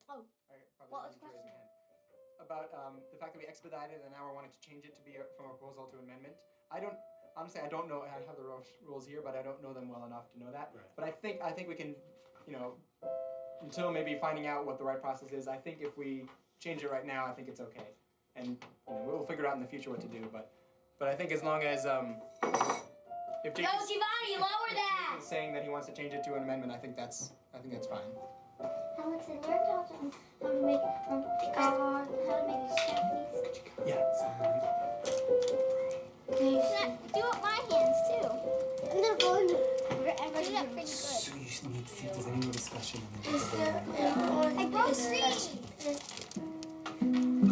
Oh, what was the question? About the fact that we expedited and now we're wanting to change it to be from a proposal to amendment. I don't know. I have the rules here, but I don't know them well enough to know that. Right. But I think we can, until maybe finding out what the right process is. I think if we change it right now, I think it's okay, and we'll figure out in the future what to do. But I think as long as if Jake Giovanni, lower that. is saying that he wants to change it to an amendment, I think that's fine. Alex, I learned how to make Japanese. Yeah. Do it with my hands too. And they're going wherever. Do that pretty good. So you just need to see if there's any more discussion. I both see. I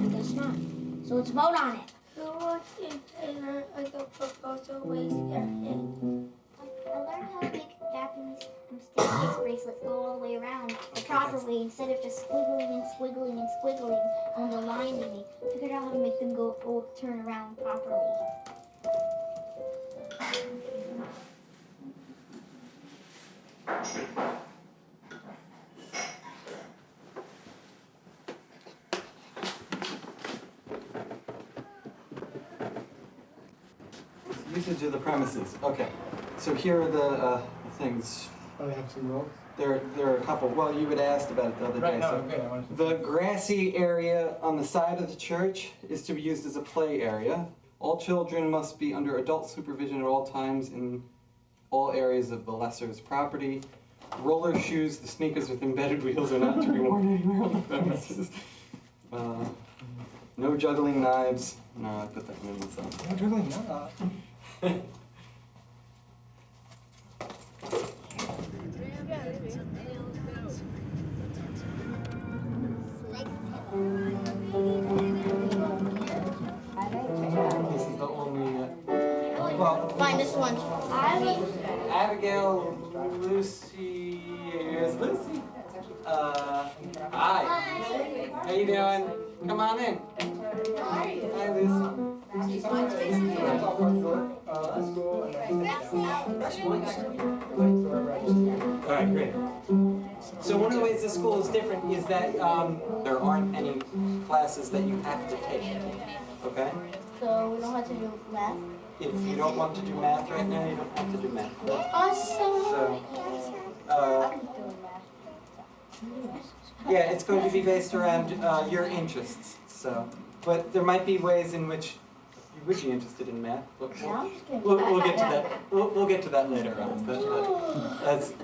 guess not. So let's vote on it. Who wants like a proposal waste their hand? I learned how to make Japanese staircase bracelets go all the way around the proper way instead of just squiggling and squiggling and squiggling on the line they make. I figured out how to make them go turn around properly. Usage of the premises. Okay, so here are the things. Oh, they have some rules? There are a couple. Well, you had asked about it the other day. The grassy area on the side of the church is to be used as a play area. All children must be under adult supervision at all times in all areas of the lessor's property. Roller shoes, the sneakers with embedded wheels, are not to be worn anywhere on the premises. No juggling knives. No, I put that in myself. No juggling knives. This is the only. Find this one. Abigail, Lucy. Here's Lucy. Hi. How you doing? Come on in. Hi, Lucy. All right, great. So one of the ways the school is different is that there aren't any classes that you have to take. Okay? So we don't have to do math. If you don't want to do math right now, you don't have to do math. Awesome. So, yeah, it's going to be based around your interests. So, but there might be ways in which you would be interested in math. We'll get to that. We'll get to that later on.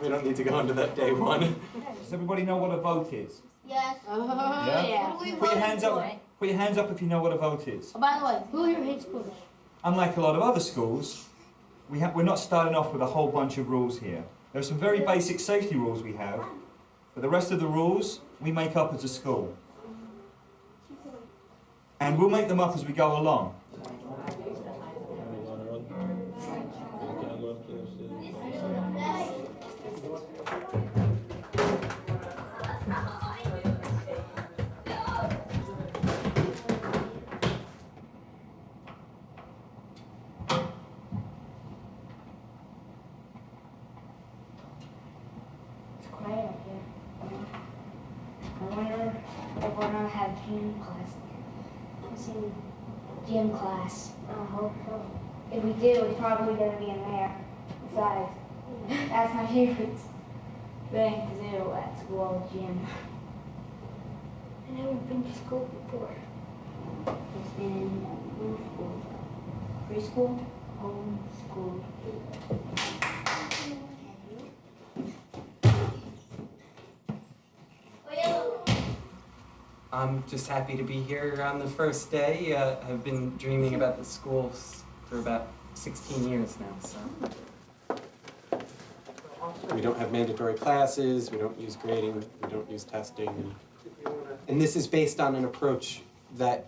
We don't need to go into that day one. Does everybody know what a vote is? Yes. Yeah? Put your hands up. Put your hands up if you know what a vote is. Oh, by the way, who here hates Bush? Unlike a lot of other schools, we're not starting off with a whole bunch of rules here. There are some very basic safety rules we have, but the rest of the rules we make up as a school. And we'll make them up as we go along. If we're gonna have gym class. I've seen gym class. I hope so. If we do, it's probably gonna be in there. Besides, that's my favorite thing to do at school, gym. I've never been to school before. It's been homeschool. Preschool, homeschool. I'm just happy to be here on the first day. I've been dreaming about the schools for about 16 years now, so. We don't have mandatory classes, we don't use grading, we don't use testing. And this is based on an approach that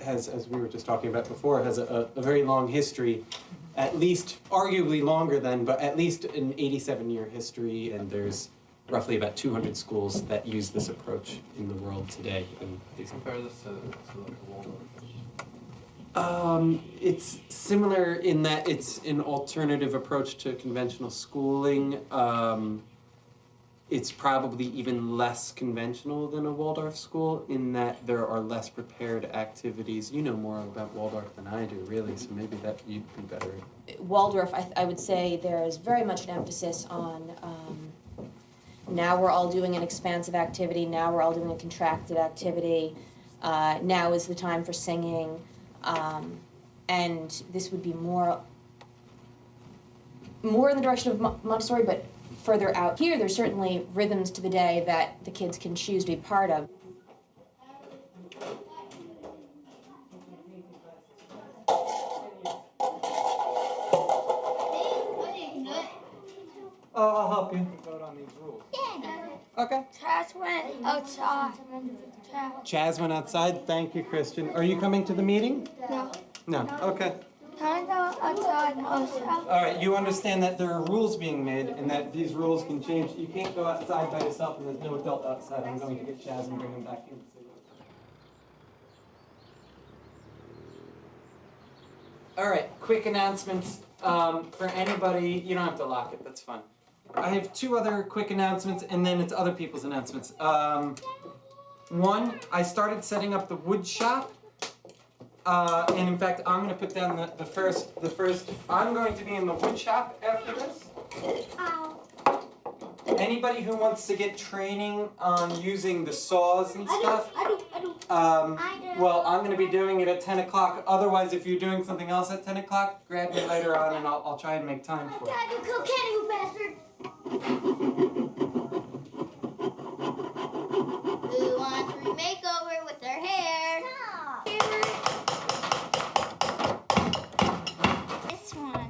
has, as we were just talking about before, has a very long history, at least, arguably longer than, but at least an 87-year history, and there's roughly about 200 schools that use this approach in the world today. And Compare this to like a Waldorf. It's similar in that it's an alternative approach to conventional schooling. it's probably even less conventional than a Waldorf school in that there are less prepared activities. You know more about Waldorf than I do, really, so maybe that you'd be better. Waldorf, I would say there is very much an emphasis on now we're all doing an expansive activity, now we're all doing a contracted activity, now is the time for singing, and this would be more in the direction of Montessori, but further out. Here, there's certainly rhythms to the day that the kids can choose to be part of. Oh, I'll help you. Vote on these rules. Okay. Chaz went outside. Chaz went outside. Thank you, Christian. Are you coming to the meeting? No. No. Okay. Can I go outside also? All right. You understand that there are rules being made and that these rules can change. You can't go outside by yourself and there's no adult outside. I'm going to get Chaz and bring him back in. All right. Quick announcements for anybody. You don't have to lock it. That's fine. I have two other quick announcements, and then it's other people's announcements. One, I started setting up the wood shop, and in fact, I'm going to put down the first. I'm going to be in the wood shop after this. Anybody who wants to get training on using the saws and stuff. I do. Well, I'm going to be doing it at 10 o'clock. Otherwise, if you're doing something else at 10 o'clock, grab me later on, and I'll try and make time for it. Dad, you cocaine, you bastard! Who wants a makeover with their hair? No. This one.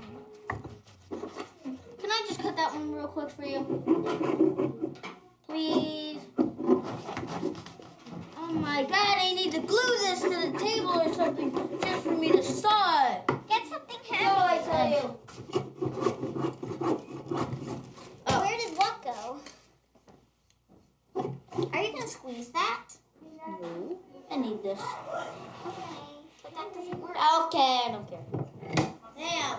Can I just cut that one real quick for you? Please. Oh my God, I need to glue this to the table or something just for me to saw it. Get something heavy. Oh, I tell you. Oh. Where did what go? Are you gonna squeeze that? No. I need this. Okay. But that doesn't work. Okay, I don't care. Damn.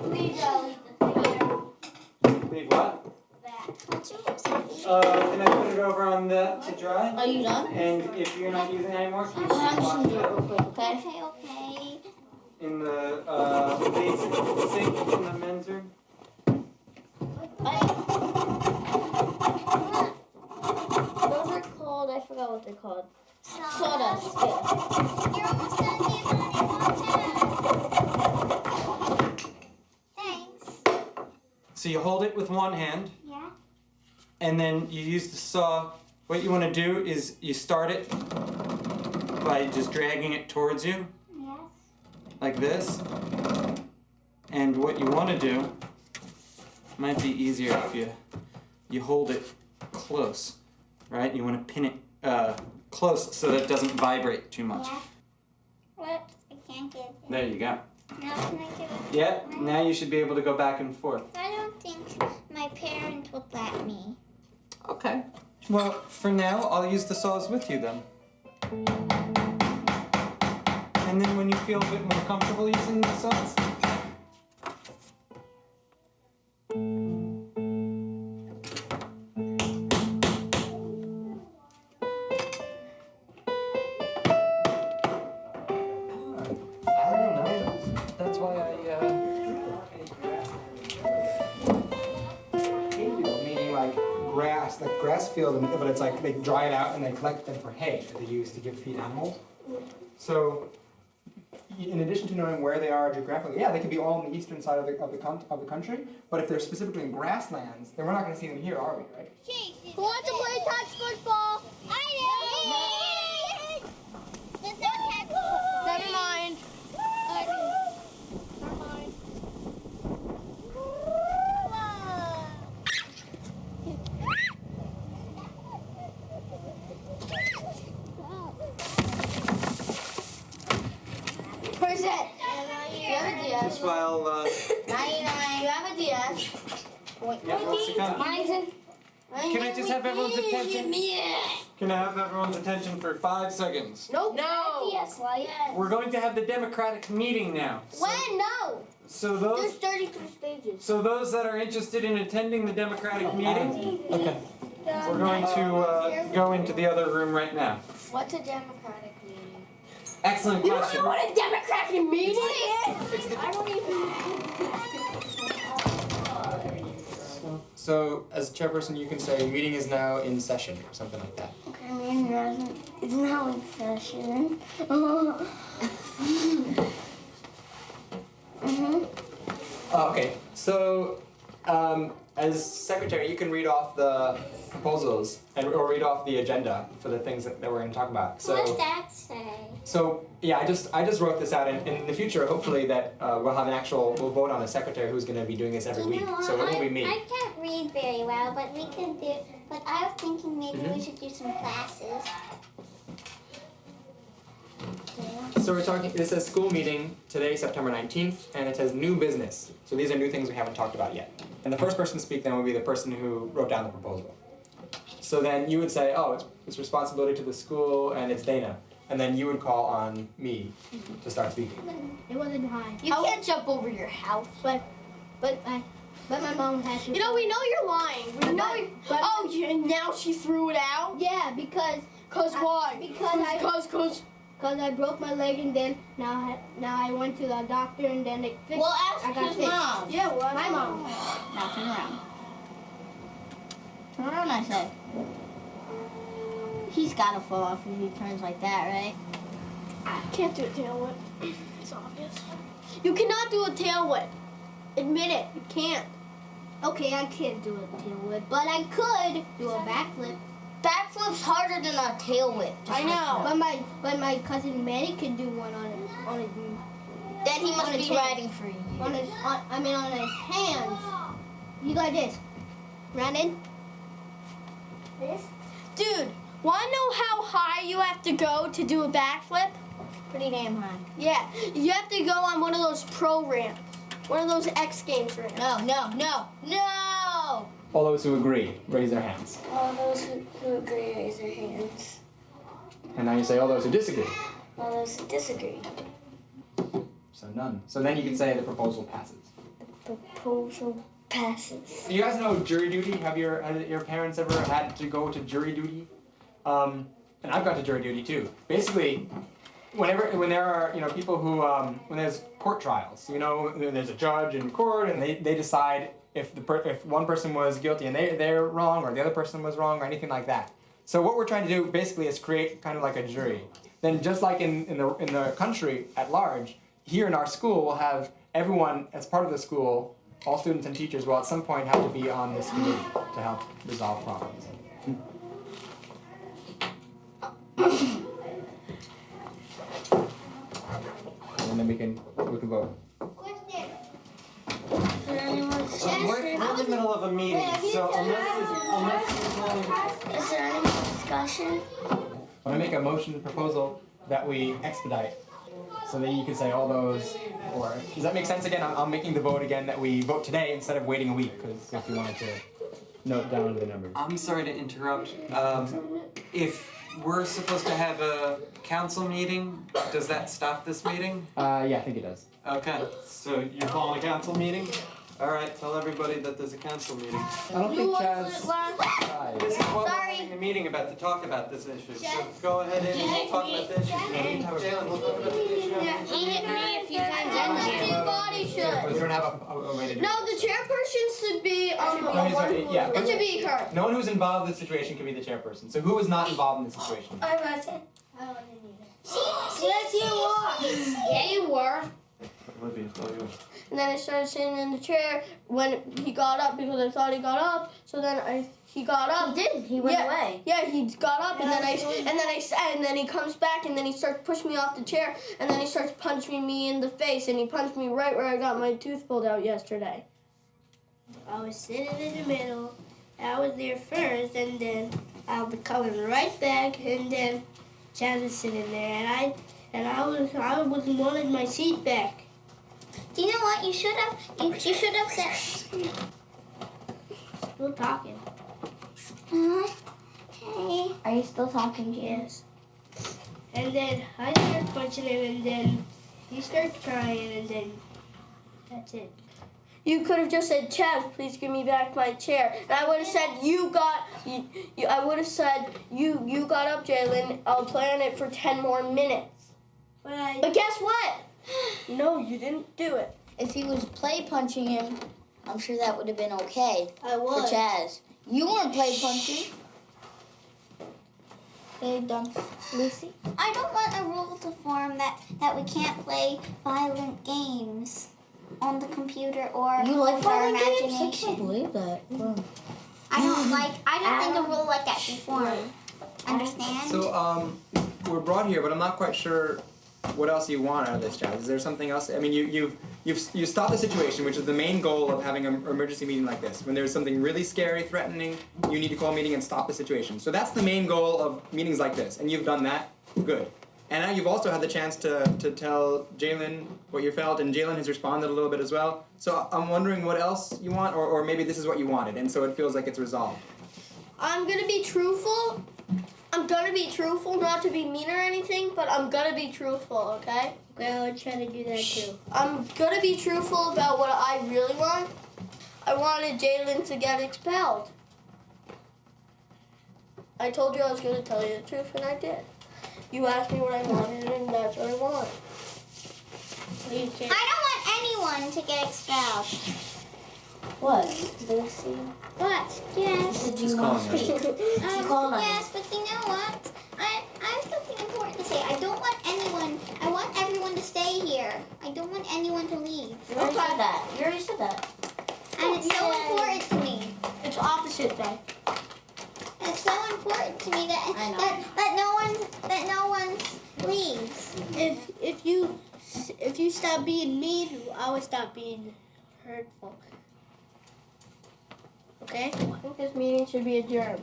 Please go leave the thing there. Leave what? That. Can I put it over on the to dry? Are you done? And if you're not using it anymore, can you I'm just wash gonna do it it real quick, okay? in the basic sink in the men's room? Those are called, I forgot what they're called. Sawdust. Yeah. You're almost done, Thanks. So you hold it with one hand, Yeah. and then you use the saw. What you want to do is you start it by just dragging it towards you, Yes. like this. And what you want to do might be easier if you hold it close, right? You want to pin it close so that it doesn't vibrate too much. Yeah. Whoops, I can't get it. There you go. Now can I get it? Yeah, now you should be able to go back and forth. I don't think my parents would let me. Okay. Well, for now, I'll use the saws with you then. And then when you feel a bit more comfortable using the saws, grass field, but it's like they dry it out and they collect them for hay that they use to give feed animals. So, in addition to knowing where they are geographically, yeah, they could be all on the eastern side of the country. But if they're specifically in grasslands, then we're not going to see them here, are we? Right? Who wants to play touch football? I do. There's no touch football. Never mind. Never mind. Where's that? Do you have a DS? just while, 99. Do you have a DS? yeah, what's the kind? Mine's in. Can I just have everyone's attention? Yeah. Can I have everyone's attention for 5 seconds? Nope. No. Yes, like We're going to have the Democratic meeting now. when? No. So There's those 33 stages. so those that are interested in attending the Democratic meeting, okay. We're going to go into the other room right now. What's a democratic meeting? Excellent You don't question. know what a democratic meeting is? I don't even. So, as chairperson, you can say meeting is now in session or something like that. Okay, meeting is now in session. Okay, so as secretary, you can read off the proposals or read off the agenda for the things that we're going to talk about. So, What does that say? So yeah, I just wrote this out, and in the future, hopefully that we'll have we'll vote on a secretary who's going to be doing this every week. So it won't be me. I can't read very well, but we can do. But I was thinking maybe we should do some classes. So we're talking. This says school meeting today, September 19th, and it says new business. So these are new things we haven't talked about yet. And the first person to speak then will be the person who wrote down the proposal. So then you would say, oh, it's responsibility to the school, and it's Dana. And then you would call on me to start speaking. It wasn't high. You can't jump over your house. But my mom has to. You know, we know you're lying. We know. Now she threw it out. Yeah, because Why? Because I broke my leg, and then now I went to the doctor, and then they fixed. Well, I ask got his fixed. mom. Yeah, well, my mom. Now turn around. Turn around, I said. He's gotta fall off if he turns like that, right? Can't do a tail whip. It's obvious. You cannot do a tail whip. Admit it. You can't. Okay, I can't do a tail whip, but I could do a backflip. Backflip's harder than a tail whip. I know. But my cousin Manny can do one on his Then he must on be his hand. riding for you. on his hands. You like this, running. This. Dude, wanna know how high you have to go to do a backflip? Pretty damn high. Yeah, you have to go on one of those pro ramps. One of those X Games ramps. No! All those who agree, raise their hands. All those who agree raise their hands. And now you say all those who disagree. All those who disagree. So none. So then you can say the proposal passes. Proposal passes. You guys know jury duty? Have your parents ever had to go to jury duty? And I've got to jury duty too. Basically, when there are people who when there's court trials, there's a judge in court and they decide if one person was guilty and they're wrong, or the other person was wrong, or anything like that. So what we're trying to do basically is create kind of like a jury. Then just like in the country at large, here in our school we'll have everyone as part of the school, all students and teachers will at some point have to be on this committee to help resolve problems. And then we can vote. We're in the middle of a meeting, so unless Is there any more discussion? I'm gonna make a motion proposal that we expedite, so that you can say all those. Or does that make sense? Again, I'm making the vote again that we vote today instead of waiting a week, because if you wanted to note down the numbers. I'm sorry to interrupt. If we're supposed to have a council meeting, does that stop this meeting? Yeah, I think it does. Okay, so you're calling a council meeting? All right, tell everybody that there's a council meeting. I don't think Chaz tried. This is what we're Sorry. having a meeting about to talk about this issue. So go ahead and we'll talk about the issue. Jalen, we'll talk about the issue. He hit me a few times. Everybody But we don't have a way to do No, this. the chairperson should be Yeah. It should be her. No one who's involved in the situation can be the chairperson. So who was not involved in the situation? I wasn't. I wasn't either. Yes, you were. Yeah, you were. Olivia, it's all yours. And then I started sitting in the chair when he got up because I thought he got up. So then he got up. He did. He went away. Yeah, he got up and then he comes back and then he starts pushing me off the chair and then he starts punching me in the face and he punched me right where I got my tooth pulled out yesterday. I was sitting in the middle. I was there first, and then I was coming right back, and then Chaz was sitting there, and I wanted my seat back. Do you know what you should have? You should have said. Still talking. Okay. Hey. Are you still talking, James? Yes. And then I start punching him, and then he starts crying, and then that's it. You could have just said, Chaz, please give me back my chair. And I would have said, I would have said, you got up, Jalen. I'll play on it for 10 more minutes. But guess what? No, you didn't do it. If he was play punching him, I'm sure that would have been okay. I would. For Chaz. You weren't play punching. Okay, done. Lucy? I don't want a rule to form that we can't play violent games on the computer or You like with our violent games? I imagination. can't believe that. Wow. I don't think a rule like that should form. Understand? So we're brought here, but I'm not quite sure what else you want out of this, Chaz. Is there something else? I mean, you stopped the situation, which is the main goal of having an emergency meeting like this. When there's something really scary, threatening, you need to call a meeting and stop the situation. So that's the main goal of meetings like this, and you've done that. Good. And now you've also had the chance to tell Jalen what you felt, and Jalen has responded a little bit as well. So I'm wondering what else you want, or maybe this is what you wanted, and so it feels like it's resolved. I'm going to be truthful. I'm going to be truthful, not to be mean or anything, but I'm going to be truthful, okay? Well, I try to do that too. I'm going to be truthful about what I really want. I wanted Jalen to get expelled. I told you I was going to tell you the truth, and I did. You asked me what I wanted, and that's what I want. I don't want anyone to get expelled. What? Lucy? What? Yes. Did you want to speak? Yes, but you know what? I have something important to say. I don't want anyone. I want everyone to stay here. I don't want anyone to leave. You already said that. You already said that. And it's so important to me. It's opposite day. It's so important to me that no one leaves. If you stop being mean, I will stop being hurtful. Okay? I think this meeting should be adjourned.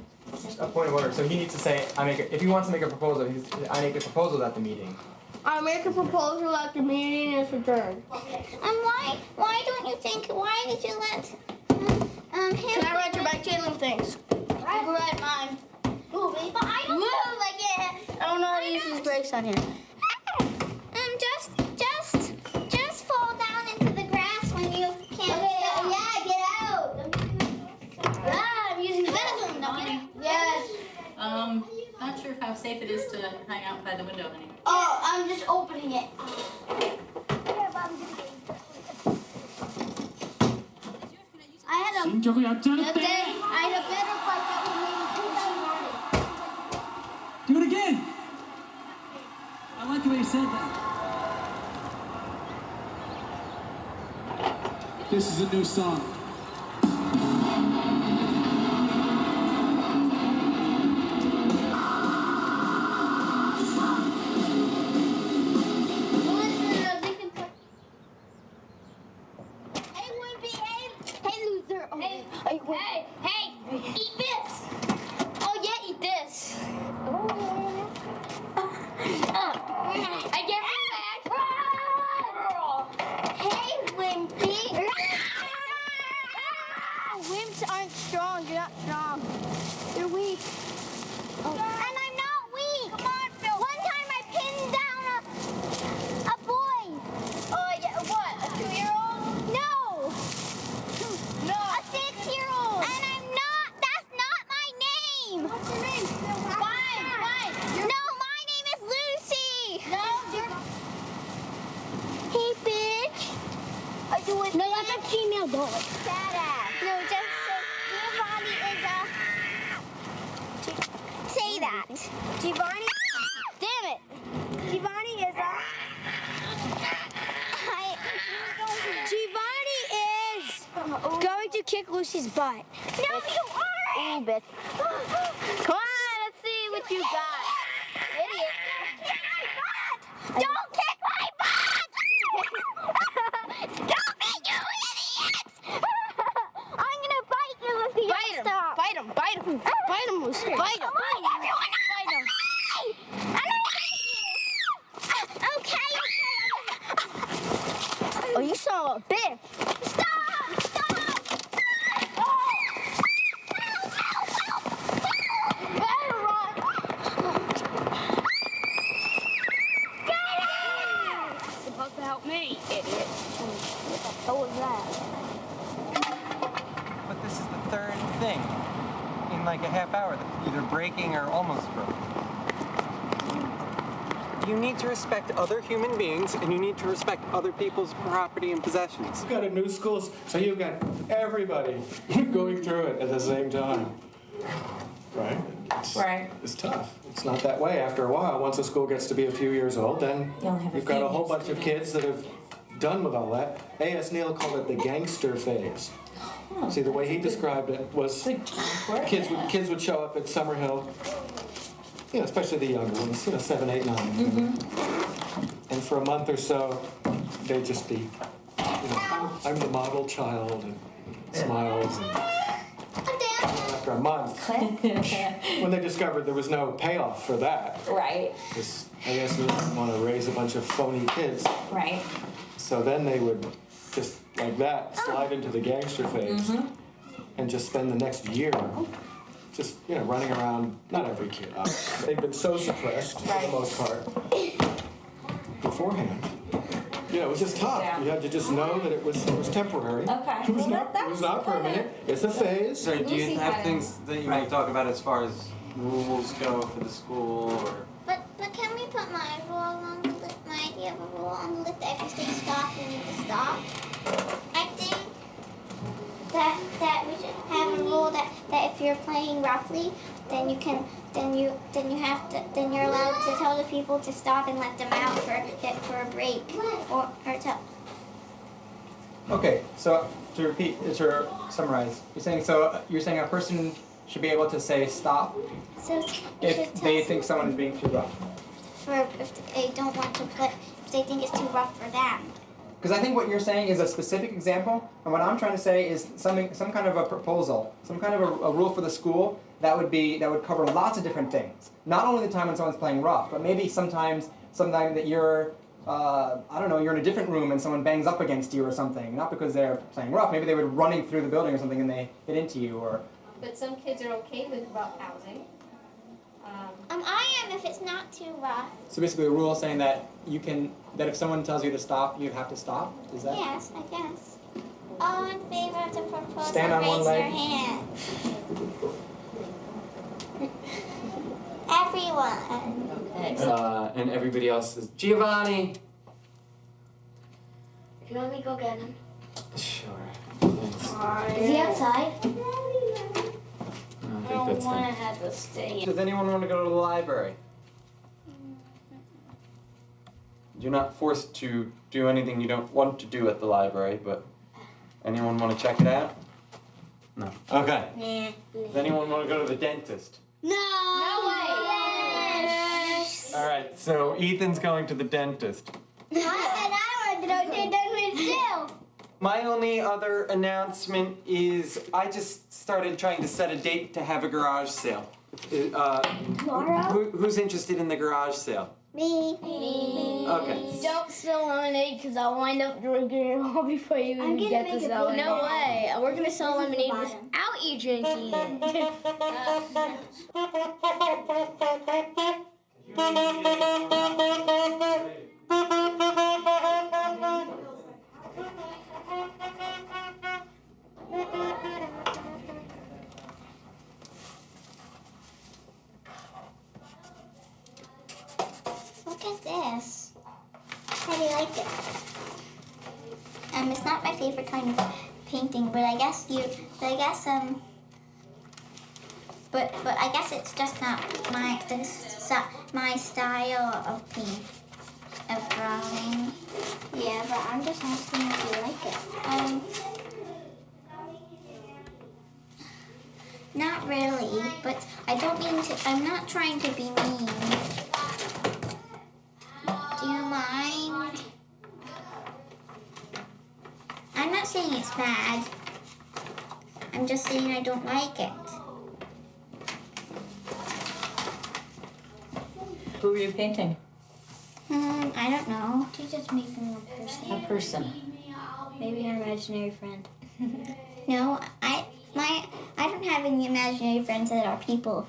A point of order. So he needs to say, if he wants to make a proposal, I make a proposal at the meeting. I make a proposal at the meeting and it's adjourned. Why don't you think? Why did you let him? Can I ride your bike, Jalen? Thanks. You can ride mine. But I don't move like it. I don't know how to use these brakes on here. Just fall down into the grass when you can't. Okay, yeah, get out. I'm using the Yes. Not sure how safe it is to hang out by the window anymore. Oh, I'm just opening it. I had a better bike that would make Do it again. I like the way you said that. This is a new song. Hey, eat this! Oh yeah, eat this! I get it back! Hey, Wimpy! Wimps aren't strong. You're not strong. You're weak. And I'm not weak! Come on, Phil! One time I pinned down a boy! Oh, yeah. What? A 2-year-old? No! No. A 6-year-old! And I'm not, that's not my name! What's your name? Fine. No, my name is Lucy! No, you're... Hey, bitch! Are you with No, that's a female dog. Fat ass. No, just Giovanni is a... Say that. Giovanni? Damn it! Giovanni is a... Giovanni is going to kick Lucy's butt. No, you aren't! Ooh, bitch. Come on, let's see what you got. Idiot. Don't kick my butt! Stop it, you idiot! I'm gonna bite you if you don't stop. Bite him, Lucy. Bite him. Come on, everyone, bite him. I'm gonna bite you. Okay. Oh, you saw a bitch. Stop! Idiot. What the hell was that? But this is the third thing in like a half hour that's either breaking or almost broke. You need to respect other human beings, and you need to respect other people's property and possessions. You've got a new school, so you've got everybody going through it at the same time. Right? Right. It's tough. It's not that way after a while. Once a school gets to be a few years old, then you've got a whole bunch of kids that have done with all that. A.S. Neal called it the gangster phase. See, the way he described it was kids would show up at Summerhill, you know, especially the younger ones, you know, 7, 8, 9. And for a month or so, they'd just be, you know, I'm the model child, and smiles. And after a month, when they discovered there was no payoff for that, Right. because A.S. Neal didn't want to raise a bunch of phony kids. Right. So then they would just like that slide into the gangster phase and just spend the next year just, you know, running around. Not every kid, obviously. They've been so suppressed for the most part beforehand. You know, it was just tough. Yeah. You had to just know that it was temporary. Okay. It was not permanent. It's a phase. So do you have things that you might talk about as far as rules go for the school, or? But can we put my rule on the list, my idea of a rule on the list that if you say stop, you need to stop? I think that we should have a rule that if you're playing roughly, then you're allowed to tell the people to stop and let them out for a break or to. Okay, so to summarize, you're saying a person should be able to say stop So you if should they tell think someone is being too rough. if they don't want to play, if they think it's too rough for them. Because I think what you're saying is a specific example, and what I'm trying to say is some kind of a proposal, some kind of a rule for the school that would cover lots of different things. Not only the time when someone's playing rough, but maybe sometime that you're, I don't know, you're in a different room and someone bangs up against you or something. Not because they're playing rough. Maybe they were running through the building or something and they hit into you, or. But some kids are okay with rough housing. I am if it's not too rough. So basically, a rule saying that that if someone tells you to stop, you have to stop. Is that? Yes, I guess. All in favor of the proposal, Stand on raise one your leg. hand. Everyone. And everybody else is Giovanni. If you want me to go get him. Sure. Thanks. Is he outside? I think that's fine. have to stay. Does anyone want to go to the library? You're not forced to do anything you don't want to do at the library, but anyone want to check it out? No. Okay. Does anyone want to go to the dentist? No way. Yes. All right, so Ethan's going to the dentist. And I want to go to the too. My only other announcement is I just started trying to set a date to have a garage sale. Tomorrow? Who's interested in the garage sale? Me. Okay. Don't spill lemonade because I'll wind up drinking it all before you even get to sell it. No way. We're going to sell lemonade without you drinking it. Look at this. How do you like it? It's not my favorite kind of painting, but I guess it's just not my style of paint, of drawing. Yeah, but I'm just asking if you like it. Not really, but I'm not trying to be mean. Do you mind? I'm not saying it's bad. I'm just saying I don't like it. Who are you painting? I don't know. She's just making a person. A person. Maybe an imaginary friend. No, I don't have any imaginary friends that are people.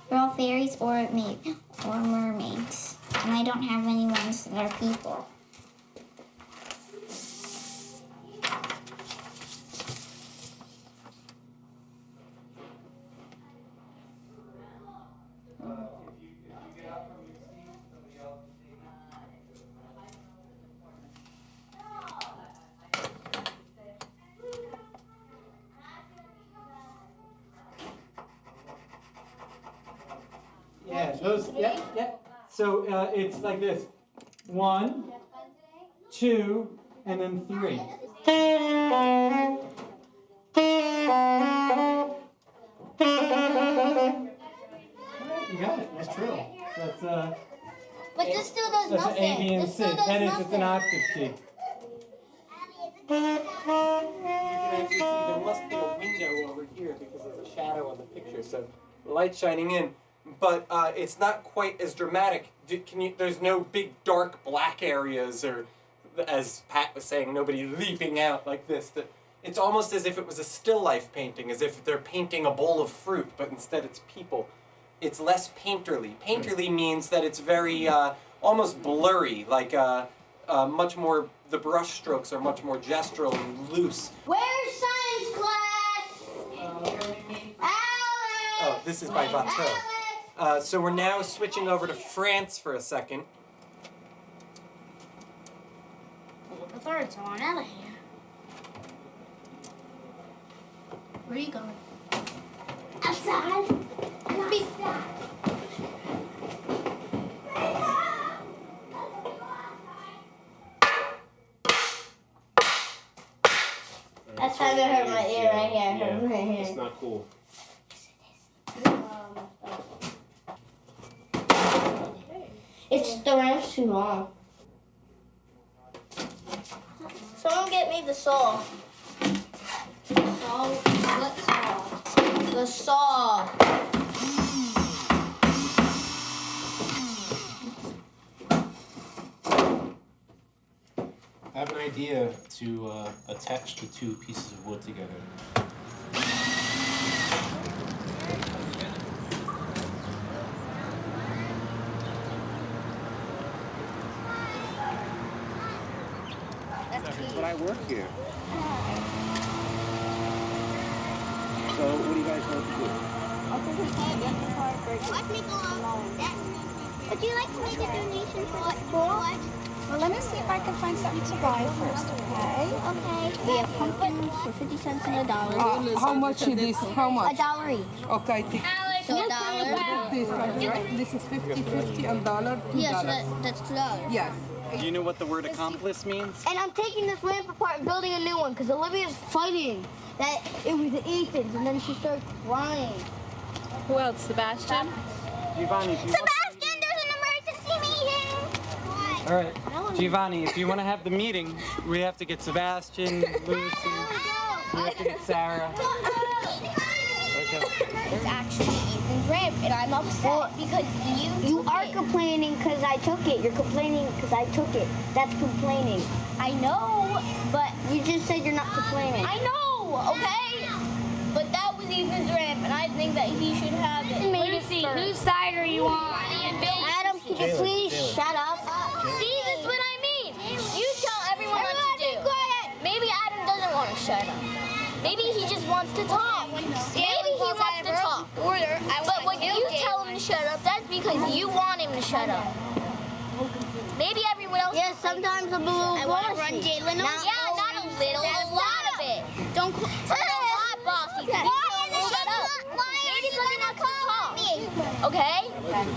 We're all fairies or mermaids. And I don't have any ones that are people. those, yeah. So it's like this. 1, 2, and then 3. You got it. That's true. That's But this still does that's nothing. an A, B, and This C. still does That is, nothing. it's an octave key. You can actually see there must be a window over here because there's a shadow on the picture, so the light's shining in. But it's not quite as dramatic. There's no big dark black areas, or as Pat was saying, nobody leaping out like this. It's almost as if it was a still life painting, as if they're painting a bowl of fruit, but instead it's people. It's less painterly. Painterly means that it's very almost blurry, like much more. The brush strokes are much more gestural and loose. Where's science class? Alex! Oh, this is by Watteau. So we're now switching over to France for a second. The third one out of here. Where are you going? Outside. That's how it hurt my ear right here. Hurt my ear. It's not cool. It's the ramp's too long. Someone get me the saw. What saw? The saw. I have an idea to attach the two pieces of wood together. But I work here. So what do you guys want to do? Would you like to make a donation for the school? Well, let me see if I can find something to buy first, okay? Okay. We have pumpkins for 50 cents and $1. How much is this? How much? $1 each. Okay. So $1. This one, right? This is 50, 50, and $2. Yeah, so that's $2. Yes. Do you know what the word accomplice means? And I'm taking this ramp apart and building a new one because Olivia's fighting that it was Ethan's, and then she started crying. Who else? Sebastian? Giovanni, if you Sebastian, there's an emergency meeting! All right, Giovanni, if you want to have the meeting, we have to get Sebastian, Lucy, we have to get Sarah. Okay. It's actually Ethan's ramp, and I'm upset because you are complaining because I took it. You're complaining because I took it. That's complaining. I know, but you just said you're not complaining. I know, okay? But that was Ethan's ramp, and I think that he should have it. Lucy, whose side are you on? Adam, could you please shut up? See, that's what I mean. You tell everyone what to do. Maybe Adam doesn't want to shut up. Maybe he just wants to talk. Maybe he wants to talk. But when you tell him to shut up, that's because you want him to shut up. Maybe everyone else. Yeah, sometimes I'm a little bossy. I want to run Jalen. Yeah, not a little, a lot of it. Don't. A lot, bossy. Shut up. Maybe because he wants to talk. Okay?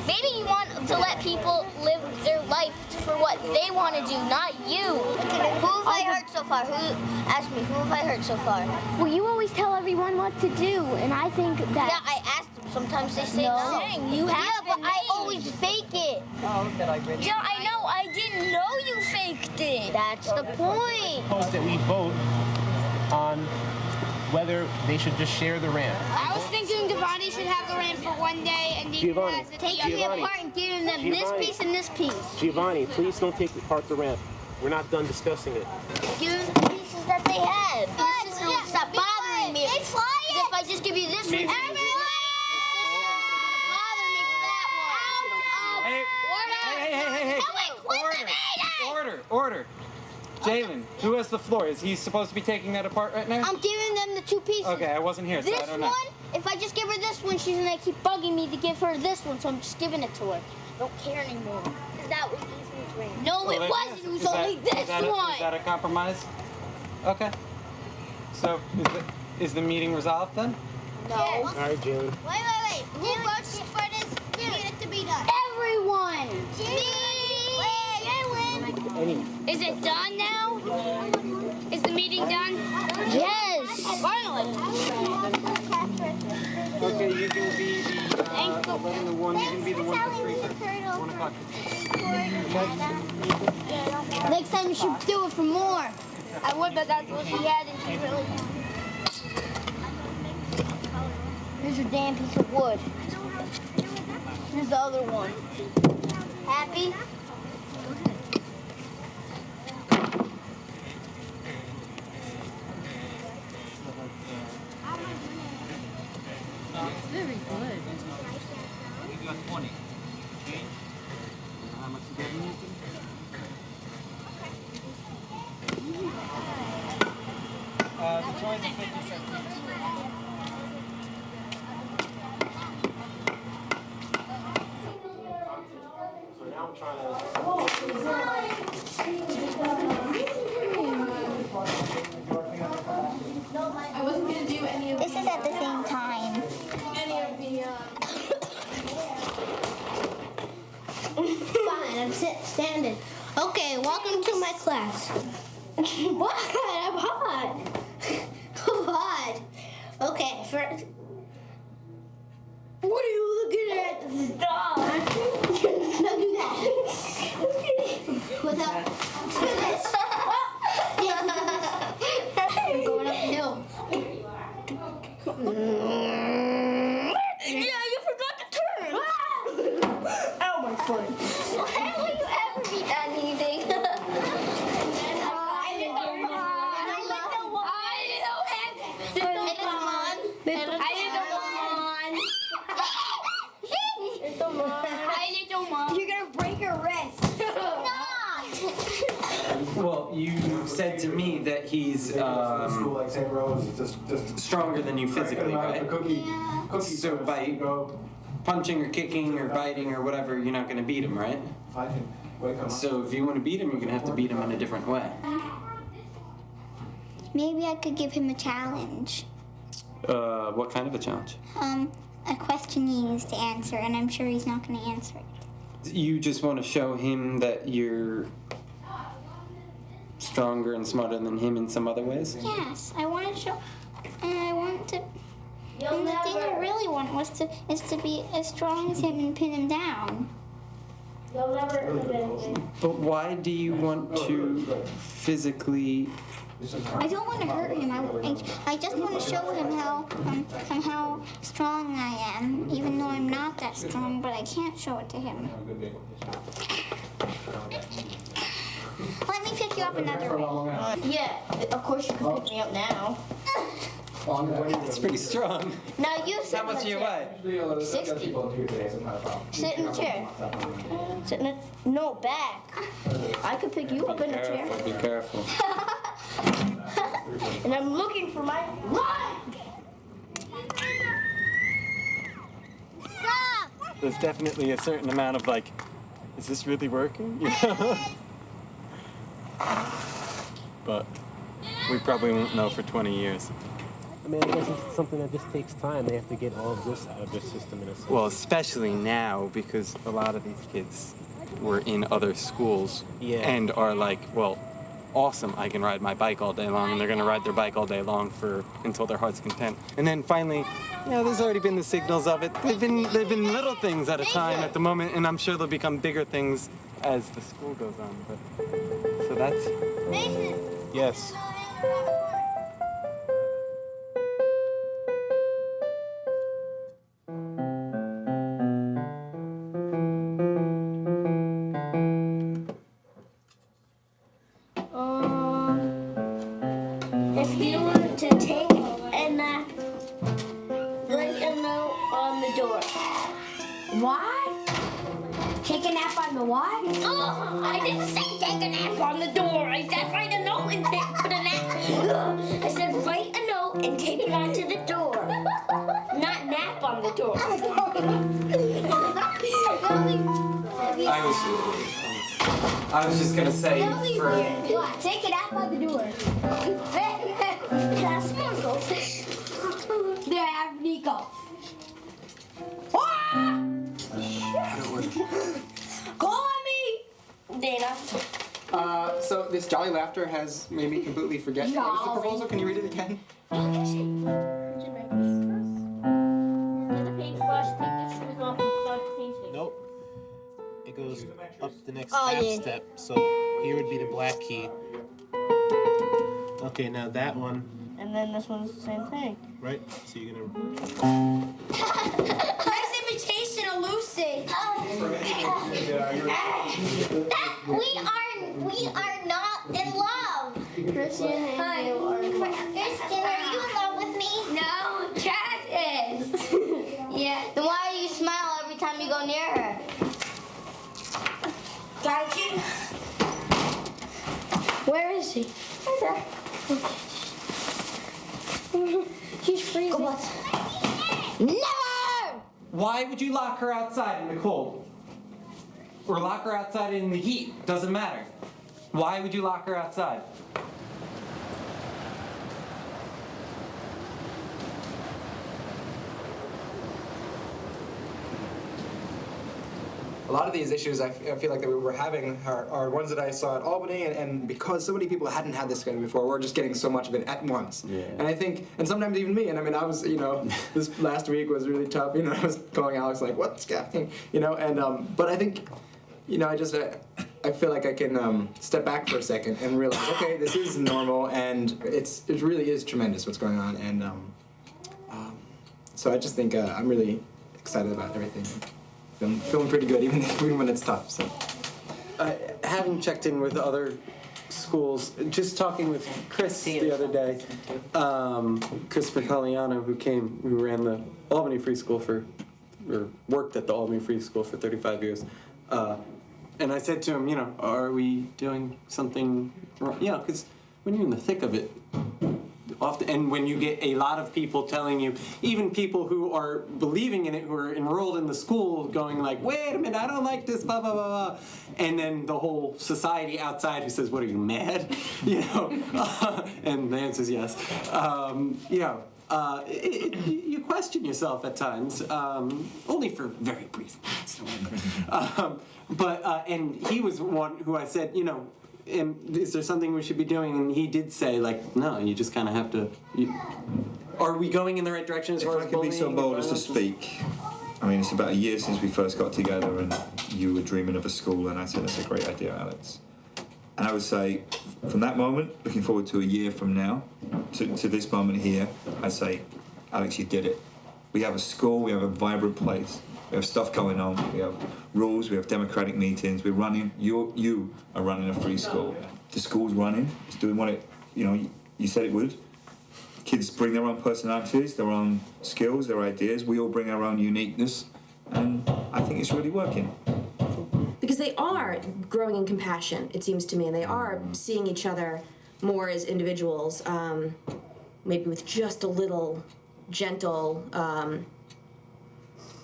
Maybe you want to let people live their life for what they want to do, not you. Who have I hurt so far? Ask me, who have I hurt so far? Well, you always tell everyone what to do, and I think that. Yeah, I asked them. Sometimes they say no. You have. Yeah, but I always fake it. Yeah, I know. I didn't know you faked it. That's the point. Suppose that we vote on whether they should just share the ramp. I was thinking Giovanni should have the ramp for one day, and Giovanni, Taking it apart and giving them this piece and this piece. Giovanni, please don't take apart the ramp. We're not done discussing it. Give them the pieces that they had. This is gonna stop bothering me. They fly it. If I just give you this one, Order. Jalen, who has the floor? Is he supposed to be taking that apart right now? I'm giving them the two pieces. Okay, I wasn't here, so This I don't know. one, if I just give her this one, she's gonna keep bugging me to give her this one, so I'm just giving it to her. I don't care anymore. Because that was Ethan's ring. No, it wasn't. It was only this one. Is that a compromise? Okay. So, is the meeting resolved then? No. All right, Jalen. Wait. Who votes for this? Get it to be done. won. Anyway. Is it done now? Is the meeting done? Yes. Finally. Okay, you can be the 11 to 1. You can be the 1 to 3 first. 1 o'clock. Next time you should do it for more. I would, but that's what she had, and she really. Here's your damn piece of wood. Here's the other one. Happy? It's very good. You got 20. How much you getting? The toys are 50 cents each. So now I'm trying to. I wasn't gonna do any of This is at the same time. the Fine, I'm standing. Okay, welcome to my class. What? I'm hot. I'm hot. Okay, first. What are you looking at? Stop. Don't do that. Without. We're going uphill. Yeah, you forgot to turn. Ow, my foot. When will you ever be done eating? You're gonna break your wrist. Well, you said to me that he's stronger than you physically, right? So by punching or kicking or biting or whatever, you're not going to beat him, right? So if you want to beat him, you're going to have to beat him in a different way. Maybe I could give him a challenge. What kind of a challenge? A question he needs to answer, and I'm sure he's not going to answer it. You just want to show him that you're stronger and smarter than him in some other ways? Yes, I want to show, and I want to. And the thing I really want is to be as strong as him and pin him down. You'll never convince me. But why do you want to physically... I don't want to hurt him. I just want to show him how strong I am, even though I'm not that strong. But I can't show it to him. Let me pick you up another way. Yeah, of course you can pick me up now. It's pretty strong. Now you sit How much do you weigh? 60. Sit in the chair. Sit in the... No, back. I could pick you up in the chair. Be careful. And I'm looking for my... Run! Stop! There's definitely a certain amount of like, is this really working? You know? But we probably won't know for 20 years. I mean, I guess it's something that just takes time. They have to get all of this out of their system in a sense. Well, especially now because a lot of these kids were in other schools and are like, well, awesome, I can ride my bike all day long, and they're gonna ride their bike all day long until their heart's content. And then finally, there's already been the signals of it. They've been little things at a time at the moment, and I'm sure they'll become bigger things as the school goes on. But so that's... Mason! Yes. If you were to take a nap, write a note on the door. Why? Take a nap on the what? Oh, I didn't say take a nap on the door. I said write a note and put a nap. I said write a note and tape it onto the door. Not nap on the door. I was just gonna say for... What? Take a nap on the door. That's more goldfish. There, have Nico. this Jolly Laughter has made me completely forget what is the proposal. Can you read it again? Nope. It goes up the next half step. So here would be the black key. Okay, now that one. And then this one's the same thing. Right? So you're gonna. Nice imitation of Lucy. We are not in love. Christian and you are. Kristen, are you in love with me? No, Chad is. Yeah. Then why do you smile every time you go near her? Got you. Where is she? Right there. She's freezing. Never! Why would you lock her outside in the cold? Or lock her outside in the heat? Doesn't matter. Why would you lock her outside? A lot of these issues I feel like that we were having are ones that I saw at Albany, and because so many people hadn't had this kind of before, we're just getting so much of it at once. Yeah. And I think, and sometimes even me, and I mean, I was, this last week was really tough, I was calling Alex like, what's happening, and, but I think, I feel like I can step back for a second and realize, okay, this is normal, and it really is tremendous what's going on, and so I just think I'm really excited about everything. I'm feeling pretty good, even when it's tough. So, having checked in with other schools, just talking with Chris the other day, Chris Micagliano, who ran the Albany Free School or worked at the Albany Free School for 35 years, and I said to him, are we doing something wrong? Because when you're in the thick of it, often, and when you get a lot of people telling you, even people who are believing in it, who are enrolled in the school, going like, wait a minute, I don't like this, blah, blah, blah, blah. And then the whole society outside who says, what are you, mad? And the answer is yes. You question yourself at times, only for very brief moments. And he was one who I said, is there something we should be doing? And he did say, no, you just kind of have to. Are we going in the right direction as far as bullying? If I could be so bold as to speak, I mean, it's about a year since we first got together, and you were dreaming of a school, and I said, that's a great idea, Alex. And I would say, from that moment, looking forward to a year from now, to this moment here, I'd say, Alex, you did it. We have a school, we have a vibrant place. We have stuff going on, we have rules, we have democratic meetings, we're running, you are running a free school. The school's running, it's doing what it, you said it would. Kids bring their own personalities, their own skills, their ideas, we all bring our own uniqueness, and I think it's really working. Because they are growing in compassion, it seems to me, and they are seeing each other more as individuals, maybe with just a little gentle,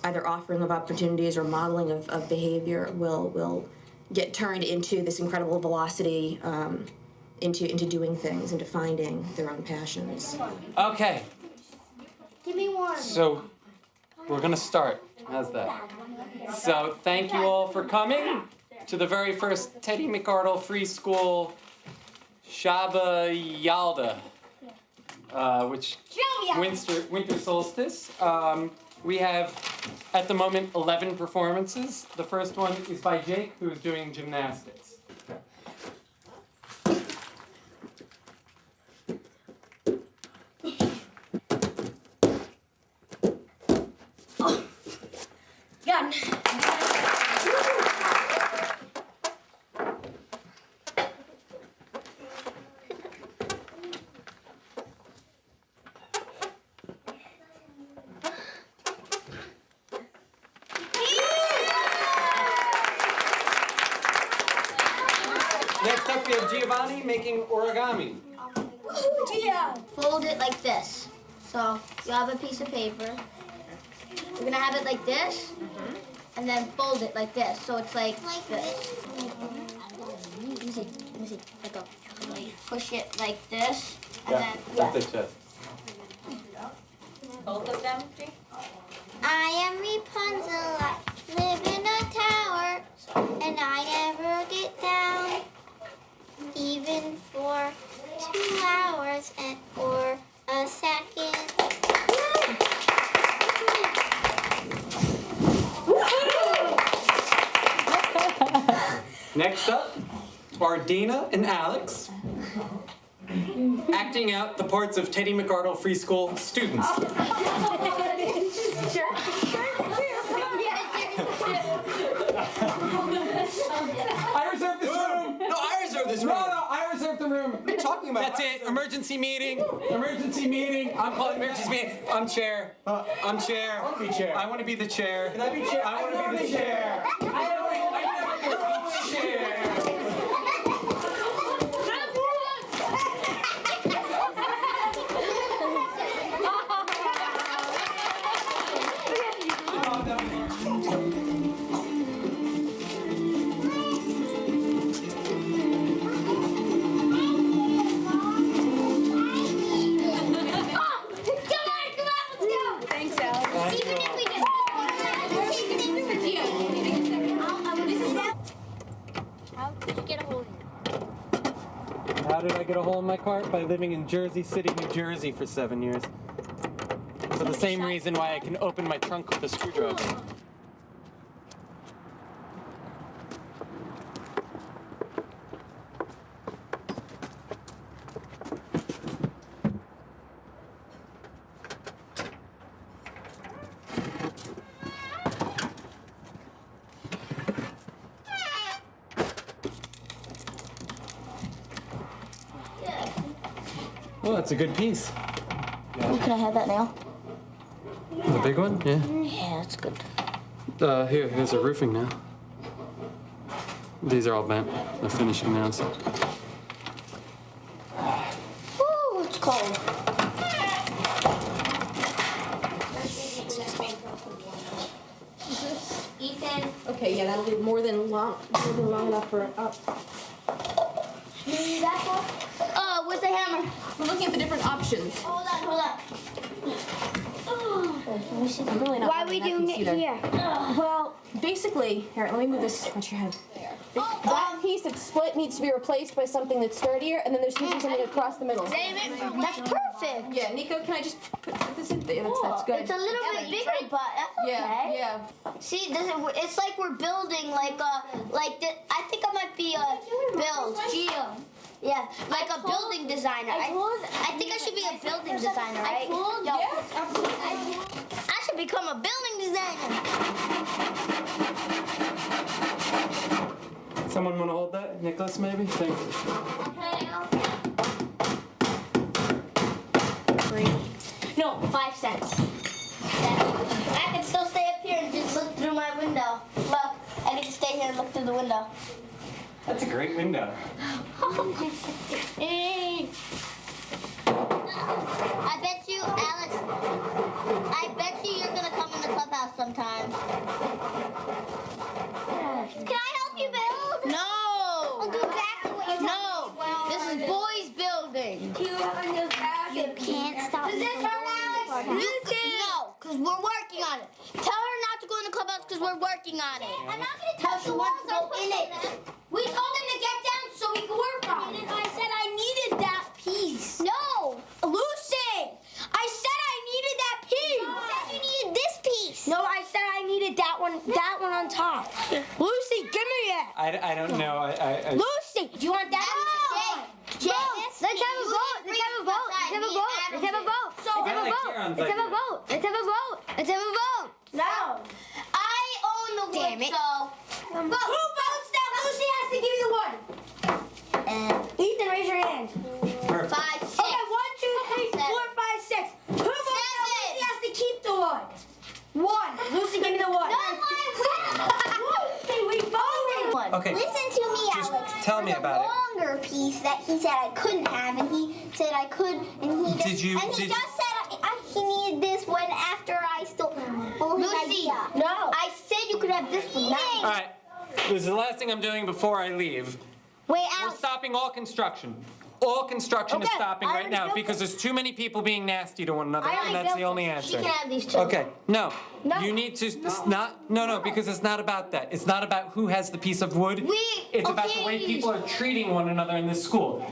either offering of opportunities or modeling of behavior will get turned into this incredible velocity, into doing things, into finding their own passions. Okay. Give me one. So we're gonna start. How's that? So thank you all for coming to the very first Teddy McArdle Free School Shaba Yalda, which winter solstice. We have, at the moment, 11 performances. The first one is by Jake, who is doing gymnastics. Gun. Next up, we have Giovanni making origami. Fold it like this. So you have a piece of paper. You're gonna have it like this, and then fold it like this. So it's like this. Let me see. Let go. Push it like this, and then That's it, Chess. Both of them, Jake? I am Rapunzel, I live in a tower, and I never get down. Even even for 2 hours or a second. Next up are Dina and Alex, acting out the parts of Teddy McArdle Free School students. I reserve this room. No, I reserve this room. No, I reserve the room. What are you talking about? That's it. Emergency meeting. Emergency meeting. I'm calling emergency meeting. I'm chair. I'm chair. I want to be chair. I want to be the chair. Can I be chair? I want to be the chair. I never be chair. How did I get a hole in my cart? By living in Jersey City, New Jersey for 7 years. For the same reason why I can open my trunk with a screwdriver. Oh, that's a good piece. Can I have that now? The big one? Yeah. Yeah, that's good. Here's a roofing now. These are all bent. They're finishing now, so. Woo, it's cold. Is this Ethan? Okay, yeah, that'll be more than long enough for up. Maybe that's one? Oh, where's the hammer? We're looking at the different options. Hold on. I'm really not Why are we loving that doing piece it either. here? Well, basically, here, let me move this onto your head. That piece that's split needs to be replaced by something that's sturdier, and then there's using something across the middle. That's perfect. Yeah, Nico, can I just put this in there? That's good. It's a little bit bigger, but that's okay. Yeah. See, it's like we're building I think I might be a build. Geo. Yeah, like a building designer. I think I should be a building designer, right? Yeah, absolutely. I should become a building designer. Someone want to hold that? Nicholas, maybe? Thank you. No, 5 cents. I can still stay up here and just look through my window. Look, I can just stay here and look through the window. That's a great window. I bet you, Alex, you're gonna come in the clubhouse sometime. Can I help you build? No. I'll do exactly what you tell me. No. This is boys building. You can't stop. Does this hurt, Alex? No, because we're working on it. Tell her not to go in the clubhouse because we're working on it. I'm not gonna tell she wants to go in it. We told him to get down so we could work on it. I said I needed that piece. No. Lucy! I said I needed that piece. You said you needed this piece. No, I said I needed that one on top. Lucy, give me it. I don't know. I Lucy, do you want that? Jay, let's have a vote. Let's have a vote. Let's have a vote. Let's have a vote. Let's have a vote. Let's have a vote. Let's have a vote. No. I own the wood, so. But who votes that Lucy has to give you the wood? Ethan, raise your hand. 5, 6. Okay, 1, 2, 3, 4, 5, 6. Who votes that Lucy has to keep the wood? 1. Lucy, give me the wood. Lucy, we voted. Okay. Listen to me, Just Alex. tell me about it. There's a longer piece that he said I couldn't have, and he said I could, and he just just said he needed this one after I stole his idea. No. I said you could have this one. All right. This is the last thing I'm doing before I leave. Wait, We're Alex. stopping all construction. All construction is stopping right now because there's too many people being nasty to one another, and that's the only answer. She can have these two. Okay, no. You need to no, because it's not about that. It's not about who has the piece of wood. It's about the way people are treating one another in this school.